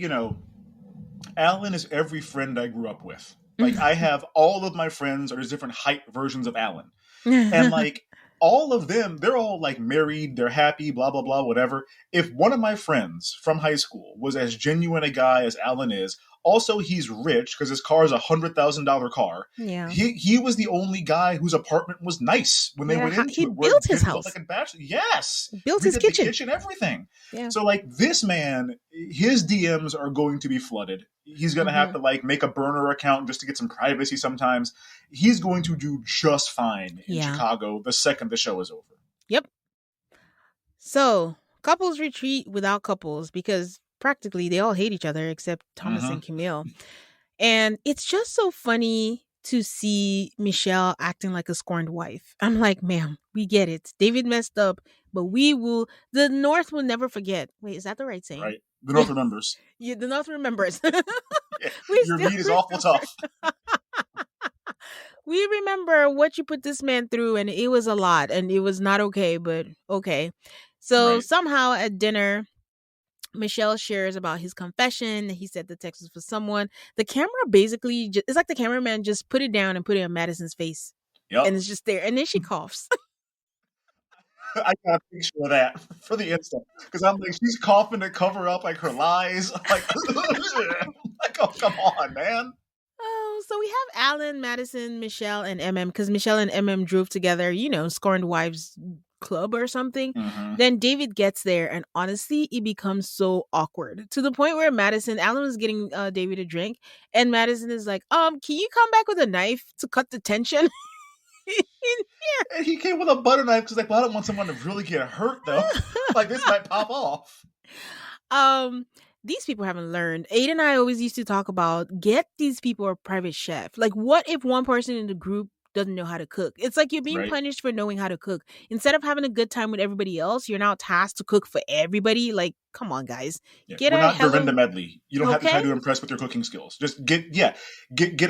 Alan is every friend I grew up with. Like, I have all of my friends are different height versions of Alan. And like, all of them, they're all like married, they're happy, blah, blah, blah, whatever. If one of my friends from high school was as genuine a guy as Alan is, Also, he's rich because his car is $100,000 car.
Yeah.
He was the only guy whose apartment was nice when they
Yeah.
went
He
into it, where
built
it
his
didn't look like
house,
a bachelor. Yes,
built his
redid the
kitchen.
kitchen, everything.
Yeah.
So like this man, his DMs are going to be flooded. He's going to have
Hmm.
to like make a burner account just to get some privacy sometimes. He's going to do just fine in
Yeah.
Chicago the second the show is over.
Yep. So couples retreat without couples because practically they all hate each other except Thomas
Mm-hmm.
and Camille. And it's just so funny to see Michelle acting like a scorned wife. I'm like, ma'am, we get it. David messed up, but the North will never forget. Wait, is that the right saying?
Right. The North remembers.
Yeah, the North remembers.
Yeah,
we
your
still
meat is awful
remember.
tough.
We remember what you put this man through, and it was a lot, and it was not okay, but okay. So
Right.
somehow at dinner, Michelle shares about his confession. He said the text was for someone. The camera basically, it's like the cameraman just put it down and put it on Madison's face.
Yep.
And it's just there. And then she coughs.
I got a picture of that for the Insta because I'm like, she's coughing to cover up like her lies. Like, like, oh, come on, man.
Oh, so we have Alan, Madison, Michelle, and MM because Michelle and MM drove together, Scorned Wives Club or something.
Mm-hmm.
Then David gets there, and honestly, it becomes so awkward to the point where Alan was getting David a drink, and Madison is like, can you come back with a knife to cut the tension?
And he came with a butter knife because like, well, I don't want someone to really get hurt though. Like this might pop off.
um these people haven't learned. Aiden and I always used to talk about get these people a private chef. Like, what if one person in the group doesn't know how to cook? It's like you're being
Right.
punished for knowing how to cook. Instead of having a good time with everybody else, you're now tasked to cook for everybody. Like, come on, guys.
Yeah,
Get
we're
a
not Dorinda
hello.
Medley. You don't have to try
Okay.
to impress with your cooking skills. Just get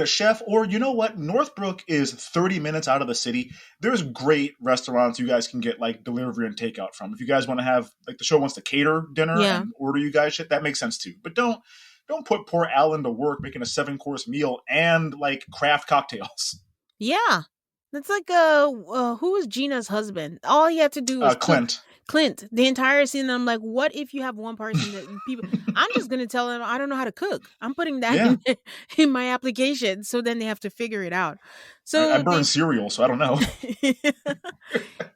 a chef, or you know what? Northbrook is 30 minutes out of the city. There's great restaurants you guys can get like delivery and takeout from. If you guys want to have like the show wants to cater dinner
Yeah.
and order you guys shit, that makes sense too. But don't put poor Alan to work making a 7-course meal and like craft cocktails.
Yeah. That's like who was Gina's husband? All he had to do was cook.
Clint.
Clint, the entire scene. I'm like, what if you have one person that people? I'm just gonna tell them I don't know how to cook. I'm putting that
Yeah.
in my application, so then they have to figure it out. So
I burn cereal, so I don't know.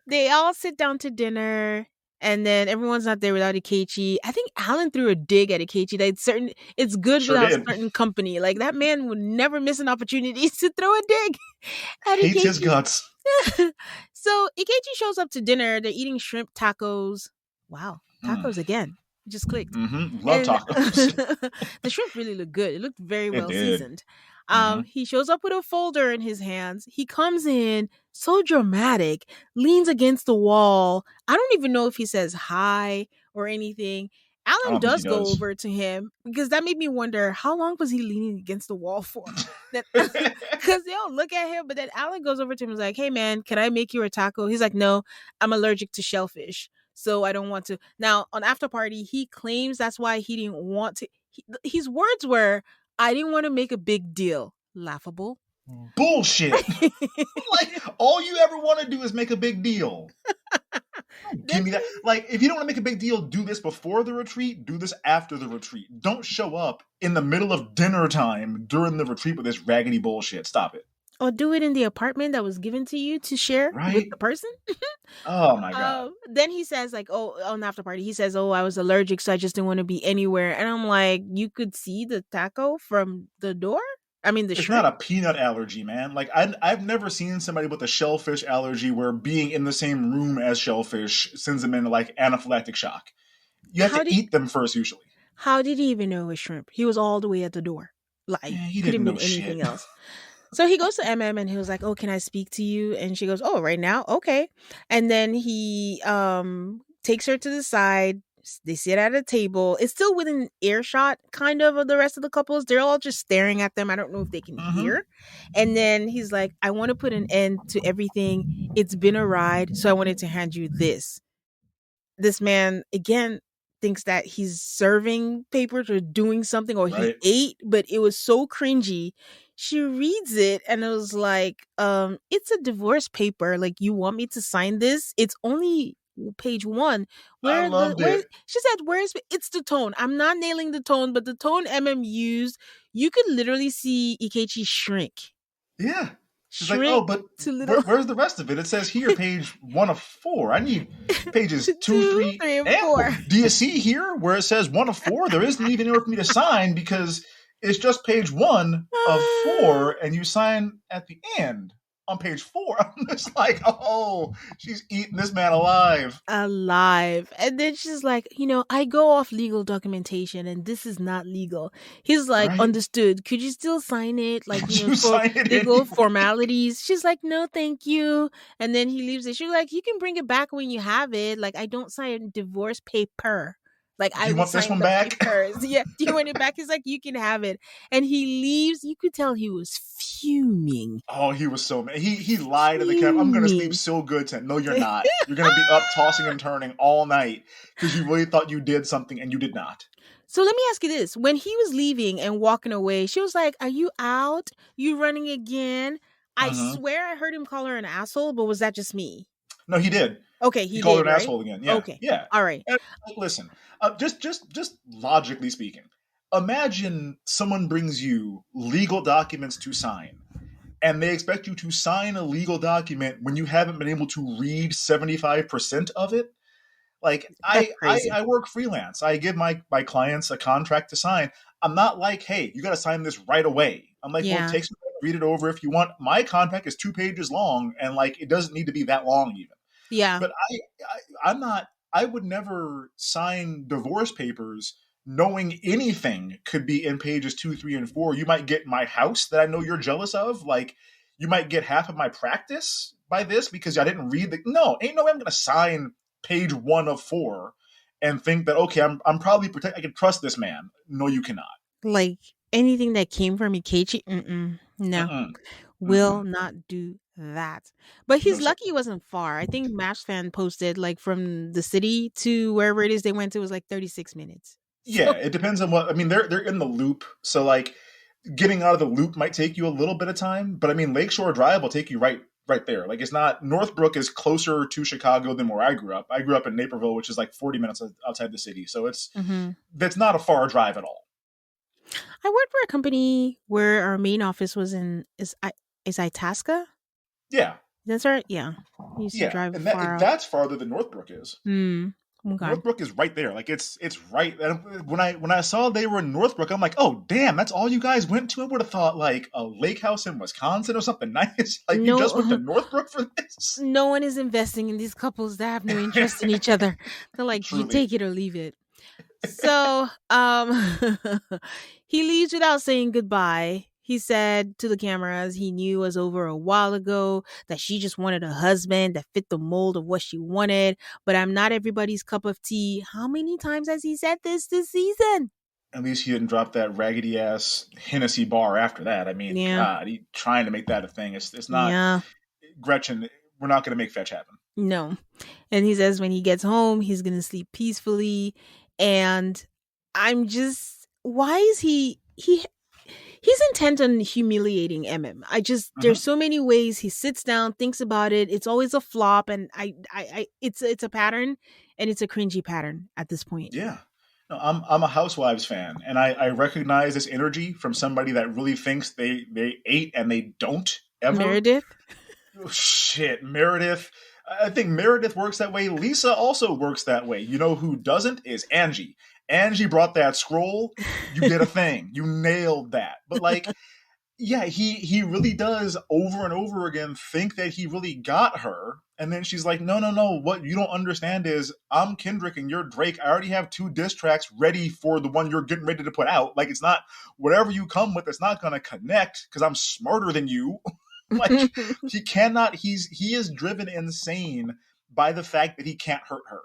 they all sit down to dinner, and then everyone's not there without Ikechi. I think Alan threw a dig at Ikechi. That it's good
Sure
without
did.
certain company. Like that man would never miss an opportunity to throw a dig at
Hates
Ikechi.
his guts.
So Ikechi shows up to dinner. They're eating shrimp tacos. Wow, tacos again. Just clicked.
Mm-hmm. Love
And
tacos.
the shrimp really looked good. It looked very well
did.
seasoned.
Mhm.
He shows up with a folder in his hands. He comes in so dramatic, leans against the wall. I don't even know if he says hi or anything.
I
Alan
don't think
does
he
go
does.
over to him because that made me wonder how long was he leaning against the wall for? Because they all look at him, but then Alan goes over to him and is like, "Hey man, can I make you a taco?" He's like, "No, I'm allergic to shellfish, so I don't want to." Now on After Party, he claims that's why he didn't want to. His words were, "I didn't want to make a big deal." Laughable.
Bullshit. Like, all you ever want to do is make a big deal. Give me that. Like, if you don't want to make a big deal, do this before the retreat, do this after the retreat. Don't show up in the middle of dinner time during the retreat with this raggedy bullshit. Stop it.
Or do it in the apartment that was given to you to share with the person.
Oh my god.
Then he says, like, oh, on After Party, he says, "Oh, I was allergic, so I just didn't want to be anywhere." And I'm like, you could see the taco from the door? I mean, the
It's
shrimp.
not a peanut allergy, man. Like, I've never seen somebody with a shellfish allergy where being in the same room as shellfish sends them into, like, anaphylactic shock. You have to eat them first, usually.
How did he even know it was shrimp? He was all the way at the door. Like,
he
could have
didn't
been
know
anything
shit.
else. So he goes to MM and he was like, "Oh, can I speak to you?" And she goes, "Oh, right now? Okay." And then he takes her to the side. They sit at a table. It's still within earshot, kind of the rest of the couples. They're all just staring at them. I don't know if they can hear. And then he's like, "I want to put an end to everything. It's been a ride, so I wanted to hand you this." This man, again, thinks that he's serving papers or doing something, or he ate, but it was so cringy. She reads it and it was like, "It's a divorce paper. Like, you want me to sign this? It's only page 1."
I loved it.
She said, "Where's it's the tone?" I'm not nailing the tone, but the tone MM used, you could literally see Ikechi
Yeah. She's like, oh,
shrink
but
to little
where's the rest of it? It says here, page 1 of 4. I need pages two,
two,
three,
three, and
and 4.
4.
Do you see here where it says 1 of 4? There isn't even anywhere for me to sign because it's just page 1 of 4, and you sign at the end on page 4. I'm just like, oh, she's eating this man alive.
Alive. And then she's like, I go off legal documentation and this is not legal. He's like,
Right?
understood. Could you still sign it? Like,
You
for
sign it
legal
anyway.
formalities. She's like, no, thank you. And then he leaves it. She's like, you can bring it back when you have it. Like, I don't sign divorce paper. Like,
Do
I
you
will
want this
sign
one
the
back?
papers. Yeah. Do you want it back? He's like, you can have it. And he leaves. You could tell he was fuming.
Oh, he was so mad. He lied to the camera. I'm gonna sleep
Fuming.
so good tonight. No, you're not. You're gonna be up tossing and turning all night because you really thought you did something and you did not.
So let me ask you this. When he was leaving and walking away, she was like, are you out? You running again? I
Hmm.
swear I heard him call her an asshole, but was that just me?
No, he did.
Okay,
He
he
called her
did,
an
right?
asshole again. Yeah,
Okay.
yeah.
All right.
And, listen, just logically speaking, imagine someone brings you legal documents to sign, and they expect you to sign a legal document when you haven't been able to read 75% of it. Like
That's
I
crazy.
work freelance. I give my clients a contract to sign. I'm not like, hey, you got to sign this right away. I'm like, well,
Yeah.
take some time to read it over if you want. My contract is 2 pages long, and like it doesn't need to be that long even.
Yeah.
But I'm not. I would never sign divorce papers knowing anything could be in pages 2, 3, and 4. You might get my house that I know you're jealous of. Like you might get half of my practice by this because I didn't read the. No, ain't no way I'm gonna sign page 1 of 4 and think that okay, I'm probably protect. I can trust this man. No, you cannot.
Like anything that came from Ikechi, no,
Mm-mm.
will
Mm-mm.
not do that. But
No
he's
sir.
lucky it wasn't far. I think MAFS fan posted like from the city to wherever it is they went to was like 36 minutes.
Yeah,
So
it depends on what. I mean, they're in the loop, so like getting out of the loop might take you a little bit of time, but I mean, Lakeshore Drive will take you right there. Like it's not Northbrook is closer to Chicago than where I grew up. I grew up in Naperville, which is like 40 minutes outside the city, so it's
mhm.
that's not a far drive at all.
I worked for a company where our main office was in is Itasca?
Yeah,
That's right. Yeah. I used to
yeah,
drive
and
far out.
that's farther than Northbrook is.
Hmm. Okay.
Northbrook is right there. Like it's right. And when I saw they were in Northbrook, I'm like, oh damn, that's all you guys went to. I would have thought like a lake house in Wisconsin or something nice. Like you just went to
No,
Northbrook for this.
no one is investing in these couples that have no interest in each other. They're like, you
Truly.
take it or leave it. So, he leaves without saying goodbye. He said to the cameras he knew was over a while ago, that she just wanted a husband that fit the mold of what she wanted, but I'm not everybody's cup of tea. How many times has he said this season?
At least he didn't drop that raggedy ass Hennessy bar after that. I mean,
Yeah.
God, he trying to make that a thing. It's not
Yeah.
Gretchen. We're not going to make fetch happen.
No. And he says when he gets home, he's going to sleep peacefully. And I'm just, why is he's intent on humiliating I just, there's
Hmm.
so many ways he sits down, thinks about it. It's always a flop. And it's a pattern, and it's a cringy pattern at this point.
Yeah. No, I'm a Housewives fan, and I recognize this energy from somebody that really thinks they ate and they don't ever.
Meredith?
Oh, shit, Meredith. I think Meredith works that way. Lisa also works that way. You know who doesn't is Angie. Angie brought that scroll. You did a thing. You nailed that. But like, yeah, he really does over and over again think that he really got her. And then she's like, no. What you don't understand is I'm Kendrick and you're Drake. I already have 2 diss tracks ready for the one you're getting ready to put out. Like, it's not whatever you come with, it's not going to connect because I'm smarter than you. Like, he cannot, he is driven insane by the fact that he can't hurt her.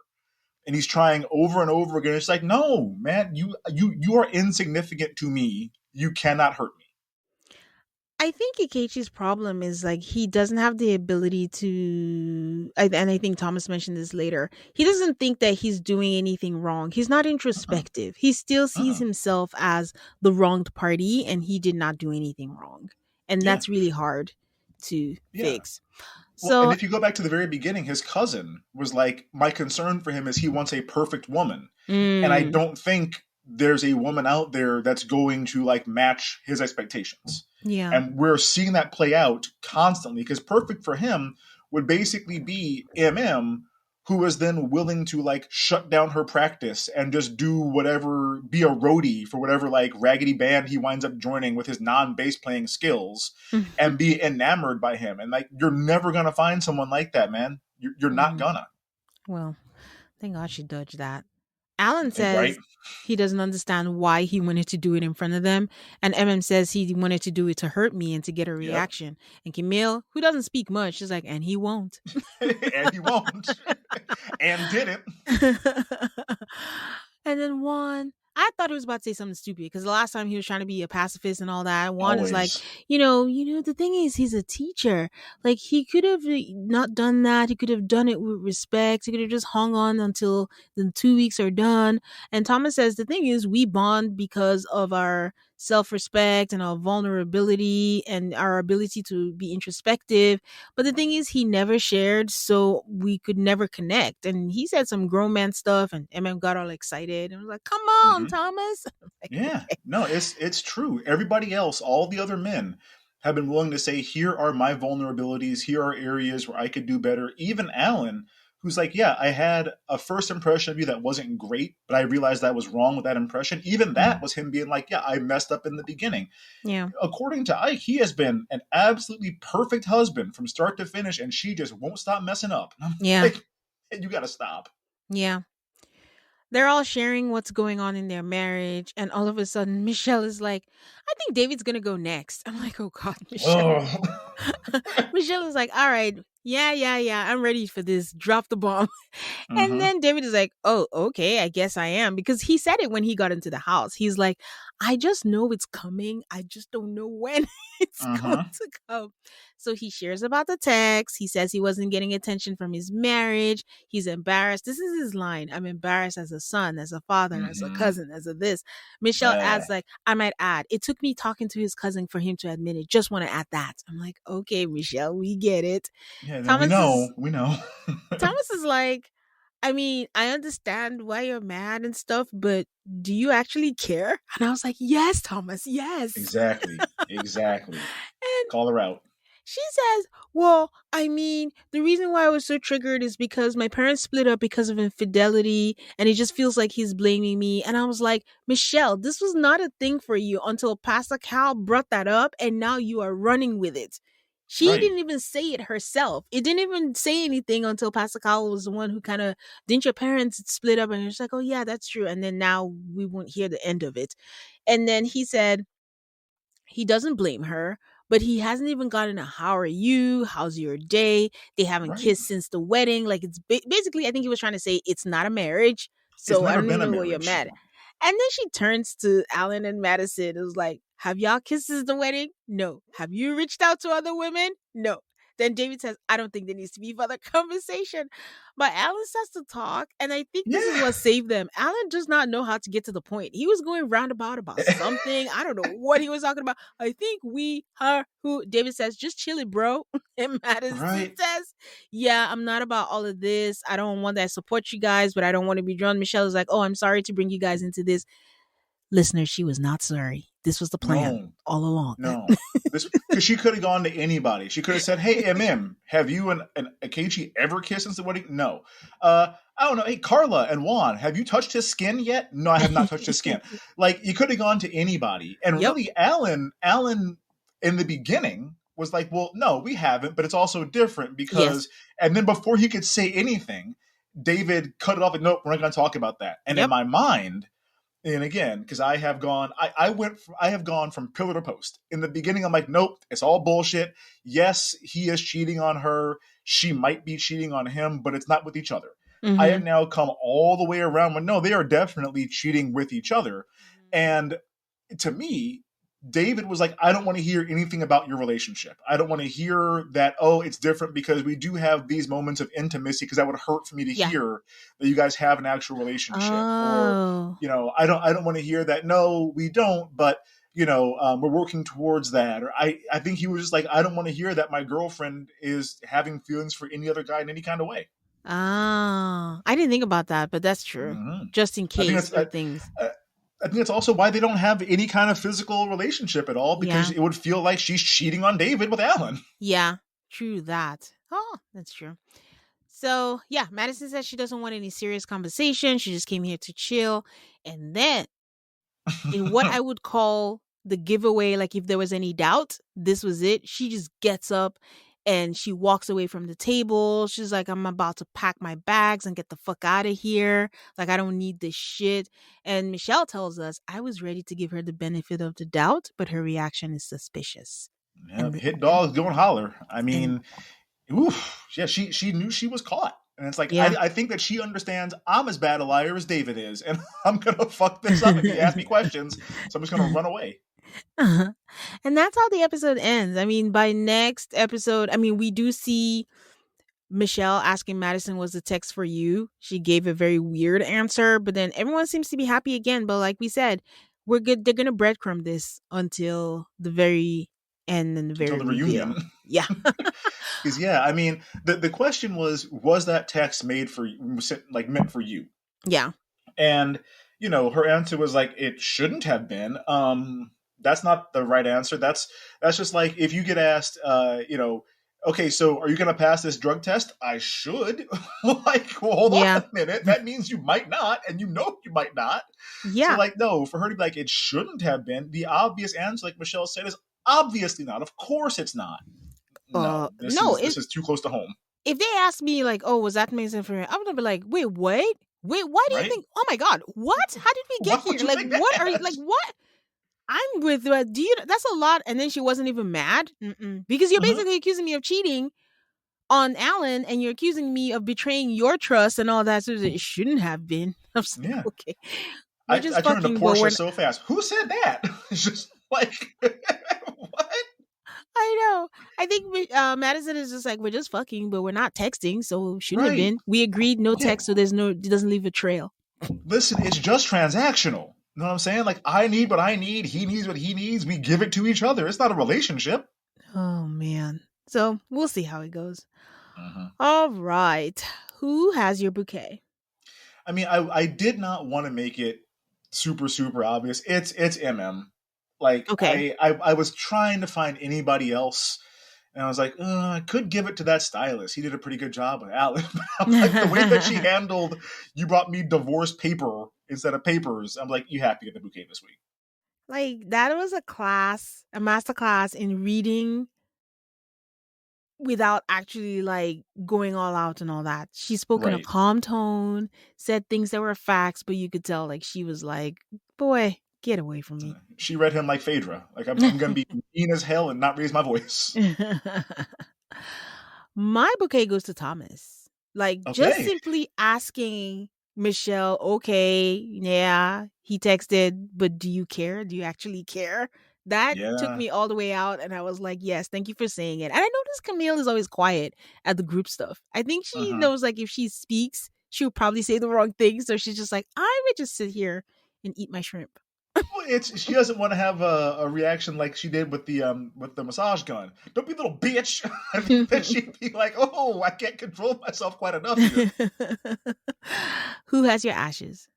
And he's trying over and over again. It's like, no, man, you are insignificant to me. You cannot hurt me.
I think Ikechi's problem is like he doesn't have the ability to, and I think Thomas mentioned this later. He doesn't think that he's doing anything wrong. He's not
Uh-uh.
introspective. He still sees
Uh-uh.
himself as the wronged party, and he did not do anything wrong. And
Yeah.
that's really hard to
Yeah.
fix.
Well, and
So,
if you go back to the very beginning, his cousin was like, my concern for him is he wants a perfect woman. And I
mm,
don't think there's a woman out there that's going to like match his expectations.
Yeah.
And we're seeing that play out constantly because perfect for him would basically be MM, who is then willing to like shut down her practice and just do whatever, be a roadie for whatever like raggedy band he winds up joining with his non-bass playing skills and be enamored by him. And like, you're never going to find someone like that, man. You're not
Mhm.
gonna.
Well, thank God she dodged that. Alan
Right?
says he doesn't understand why he wanted to do it in front of them. And MM says he wanted to do it to hurt me and to get a
Yep.
reaction. And Camille, who doesn't speak much, is like, and he won't.
And he won't. And didn't.
And then Juan, I thought he was about to say something stupid because the last time he was trying to be a pacifist and all that. Juan is like,
Always.
the thing is, he's a teacher. Like he could have not done that. He could have done it with respect. He could have just hung on until the 2 weeks are done. And Thomas says the thing is, we bond because of our self-respect and our vulnerability and our ability to be introspective. But the thing is, he never shared, so we could never connect. And he said some grown man stuff, and got all excited and was like, "Come on,
Mm-hmm.
Thomas!" I'm like,
Yeah,
okay.
no, it's true. Everybody else, all the other men, have been willing to say, "Here are my vulnerabilities. Here are areas where I could do better." Even Alan, who's like, "Yeah, I had a first impression of you that wasn't great, but I realized I was wrong with that impression." Even that was him being like, "Yeah, I messed up in the beginning."
Yeah,
According to Ike, he has been an absolutely perfect husband from start to finish, and she just won't stop messing up. And I'm
yeah,
like, hey, you got to stop.
yeah. They're all sharing what's going on in their marriage, and all of a sudden, Michelle is like, "I think David's gonna go next." I'm like, "Oh God, Michelle."
Oh,
Michelle is like, "All right, yeah, yeah, yeah, I'm ready for this. Drop the bomb." And
mm-hmm,
then David is like, "Oh, okay, I guess I am." Because he said it when he got into the house. He's like, "I just know it's coming. I just don't know when it's going
mm-hmm,
to come." So he shares about the text. He says he wasn't getting attention from his marriage. He's embarrassed. This is his line. "I'm embarrassed as a son, as a father, as a
mm-hmm.
cousin, as a this." Michelle adds, like, "I might add, it took me talking to his cousin for him to admit it. Just want to add that." I'm like, "Okay, Michelle, we get it."
Yeah, no, we
Thomas
know,
is
we know.
Thomas is like, "I mean, I understand why you're mad and stuff, but do you actually care?" And I was like, "Yes, Thomas, yes."
Exactly, exactly.
And
Call her out.
she says, "Well, I mean, the reason why I was so triggered is because my parents split up because of infidelity, and it just feels like he's blaming me." And I was like, "Michelle, this was not a thing for you until Pastor Cal brought that up, and now you are running with it." She
Right.
didn't even say it herself. It didn't even say anything until Pastor Cal was the one who kind of, "Didn't your parents split up?" And it's like, "Oh, yeah, that's true." And then now we won't hear the end of it. And then he said, he doesn't blame her, but he hasn't even gotten a "How are you? How's your day?" They haven't
Right.
kissed since the wedding. Like it's basically, I think he was trying to say it's not a marriage.
It's
So I
never
don't
been
even
a
know what you're
marriage.
mad at. And then she turns to Alan and Madison. It was like, "Have y'all kissed since the wedding? No. Have you reached out to other women? No." Then David says, "I don't think there needs to be further conversation." But Alan starts to talk, and I think this is
Yeah.
what saved them. Alan does not know how to get to the point. He was going roundabout about something. I don't know what he was talking about. "I think we, her, who." David says, "Just chill it, bro." And Madison
Right.
says, "Yeah, I'm not about all of this. I don't want that. I support you guys, but I don't want to be drawn." Michelle is like, "Oh, I'm sorry to bring you guys into this." Listeners, she was not sorry. This was the plan
No.
all along.
No. This because she could have gone to anybody. She could have said, "Hey, MM, have you and Ikechi ever kissed since the wedding?" No. I don't know. Hey, Carla and Juan, have you touched his skin yet? No, I have not touched his skin. Like you could have gone to anybody. And
Yep.
really, Alan, in the beginning was like, "Well, no, we haven't, but it's also different
Yes.
because." And then before he could say anything, David cut it off and, "Nope, we're not going to talk about that." And in
Yep.
my mind, and again, because I have gone from pillar to post. In the beginning, I'm like, nope, it's all bullshit. Yes, he is cheating on her. She might be cheating on him, but it's not with each other. I have
Mm-hmm.
now come all the way around when no, they are definitely cheating with each other. And to me, David was like, I don't want to hear anything about your relationship. I don't want to hear that, oh, it's different because we do have these moments of intimacy because that would hurt for me to
Yeah.
hear that you guys have an actual relationship. Or,
Oh.
I don't want to hear that, no, we don't, but we're working towards that. Or I think he was just like, I don't want to hear that my girlfriend is having feelings for any other guy in any kind of way.
Ah. I didn't think about that, but that's true.
Mm-hmm.
Just in
I think
case
that's
of things.
I think that's also why they don't have any kind of physical relationship at all, because
Yeah.
it would feel like she's cheating on David with Alan.
Yeah. True that. Oh, that's true. So, yeah, Madison says she doesn't want any serious conversation. She just came here to chill. And then, in what I would call the giveaway, like if there was any doubt, this was it. She just gets up and she walks away from the table. She's like, I'm about to pack my bags and get the fuck out of here. Like, I don't need this shit. And Michelle tells us, I was ready to give her the benefit of the doubt, but her reaction is suspicious.
Yep,
And,
hit dogs don't holler. I
and
mean, oof, yeah, she knew she was caught. And it's like,
yeah.
I think that she understands I'm as bad a liar as David is, and I'm going to fuck this up if he asks me questions, so I'm just going to run away.
Uh-huh. And that's how the episode ends. I mean, by next episode, I mean, we do see Michelle asking Madison, was the text for you? She gave a very weird answer, but then everyone seems to be happy again. But like we said, we're good. They're going to breadcrumb this until the very end and the
Until
very
the reunion.
reveal. Yeah.
Because, yeah, I mean, the question was that text made for, like, meant for you?
Yeah.
And, her answer was like, it shouldn't have been. That's not the right answer. That's just like if you get asked, okay, so are you going to pass this drug test? I should. Like, well, hold on
Yeah.
a minute. That means you might not, and you might not. So,
Yeah.
like, no, for her to be like, it shouldn't have been, the obvious answer, like Michelle said, is obviously not. Of course it's not. No, this
No,
is this is too close to home,
if they ask me like, "Oh, was that amazing for you?" I'm gonna be like, "Wait, what? Wait, why do you
right?
think? Oh my god, what? How did we
Why
get
would
here?
you
Like,
think
what are you
that?
like? What? I'm with. Do you? That's a lot." And then she wasn't even mad. Because you're
Mhm.
basically accusing me of cheating on Alan, and you're accusing me of betraying your trust and all that. So it shouldn't have been. I'm just like,
Yeah.
okay, we're
I
just
turned to
fucking, but
Portia
we're.
so fast. Who said that? It's just like, what?
I know. I think Madison is just like, we're just fucking, but we're not texting, so shouldn't have
Right.
been. We agreed no
Yeah.
text, so there's no. It doesn't leave a trail.
Listen, it's just transactional. You know what I'm saying? Like, I need what I need. He needs what he needs. We give it to each other. It's not a relationship.
Oh man. So we'll see how it goes.
Mhm.
All right. Who has your bouquet?
I mean, I did not want to make it super, super obvious. It's MM. Like,
Okay.
I was trying to find anybody else. And I was like, I could give it to that stylist. He did a pretty good job with Alex. I'm like, the way that she handled, you brought me divorce paper instead of papers. I'm like, you have to get the bouquet this week.
Like that was a master class in reading without actually like going all out and all that. She spoke in a
Right.
calm tone, said things that were facts, but you could tell like she was like, "Boy, get away from me."
She read him like Phaedra. Like, I'm going to be mean as hell and not raise my voice.
My bouquet goes to Thomas. Like just
Okay.
simply asking Michelle, okay, yeah, he texted, but do you care? Do you actually care? That took
Yeah.
me all the way out, and I was like, yes, thank you for saying it. And I noticed Camille is always quiet at the group stuff. I think she
Uh-huh.
knows like if she speaks, she'll probably say the wrong thing. So she's just like, I would just sit here and eat my shrimp.
Well, she doesn't want to have a reaction like she did with the massage gun. Don't be a little bitch. I think that she'd be like, oh, I can't control myself quite enough here.
Who has your ashes?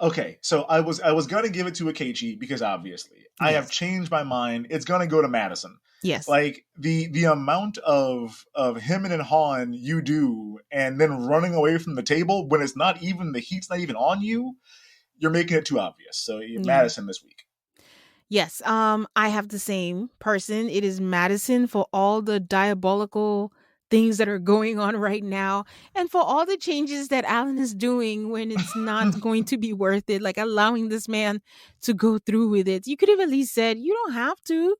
Okay, so I was gonna give it to Ikechi because obviously I have
Yes.
changed my mind. It's gonna go to Madison.
Yes.
Like the amount of him and Han you do, and then running away from the table when it's not even the heat's not even on you. You're making it too obvious. So
Yeah.
Madison this week.
Yes, I have the same person. It is Madison for all the diabolical things that are going on right now and for all the changes that Alan is doing when it's not going to be worth it, like allowing this man to go through with it. You could have at least said, you don't have to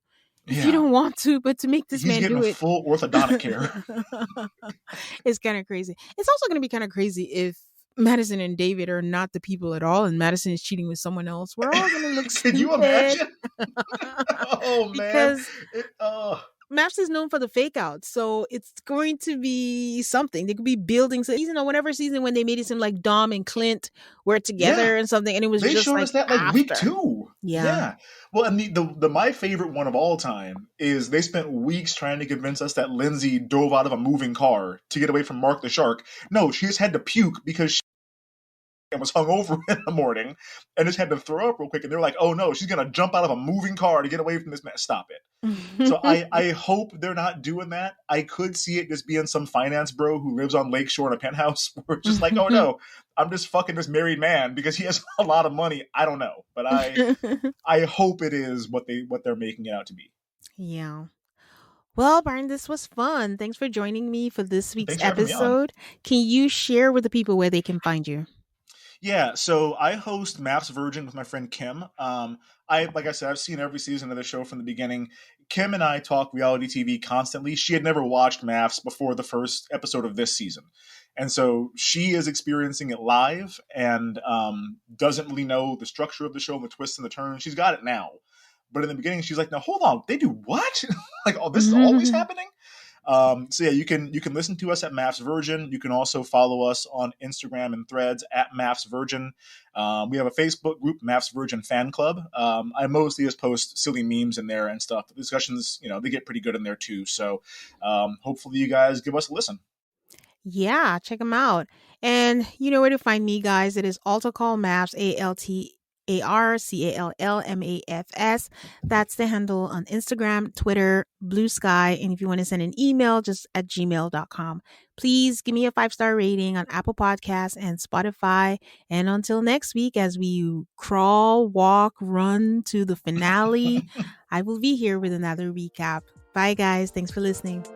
if you
Yeah,
don't want to, but to make this
he's
man
getting
do
a
it.
full orthodontic care.
It's kind of crazy. It's also going to be kind of crazy if Madison and David are not the people at all and Madison is cheating with someone else. We're all going to look
Can you
stupid.
imagine? Oh man,
Because
oh
Maps is known for the fake outs, so it's going to be something. There could be buildings. Season or whatever season when they made it seem like Dom and Clint were
yeah.
together and something, and it was
They
just
showed
like
us that like week
after.
2.
Yeah.
Yeah. Well, and the my favorite one of all time is they spent weeks trying to convince us that Lindsay dove out of a moving car to get away from Mark the Shark. No, she just had to puke because and was hungover in the morning and just had to throw up real quick. And they're like, oh no, she's going to jump out of a moving car to get away from this man. Stop it. So I hope they're not doing that. I could see it just being some finance bro who lives on Lakeshore in a penthouse where it's just like, oh no, I'm just fucking this married man because he has a lot of money. I don't know. But I hope it is what they're making it out to be.
Yeah. Well, Byron, this was fun. Thanks for joining me for this week's
Thanks for having me on.
episode. Can you share with the people where they can find you?
Yeah, so I host MAFSVirgin with my friend Kim. I like I said, I've seen every season of the show from the beginning. Kim and I talk reality TV constantly. She had never watched MAFS before the first episode of this season, and so she is experiencing it live and doesn't really know the structure of the show and the twists and the turns. She's got it now, but in the beginning, she's like, "Now hold on, they do what? Like, oh, this is always happening." So yeah, you can listen to us at MAFSVirgin. You can also follow us on Instagram and Threads at MAFSVirgin. We have a Facebook group, MAFSVirgin Fan Club. I mostly just post silly memes in there and stuff. The discussions, they get pretty good in there too. So hopefully you guys give us a listen.
Yeah, check them out. And you know where to find me, guys. It is Altar Call Maps, AltarCallMAFS. That's the handle on Instagram, Twitter, Blue Sky. And if you want to send an email, just at gmail.com. Please give me a 5-star rating on Apple Podcasts and Spotify. And until next week, as we crawl, walk, run to the finale, I will be here with another recap. Bye, guys. Thanks for listening.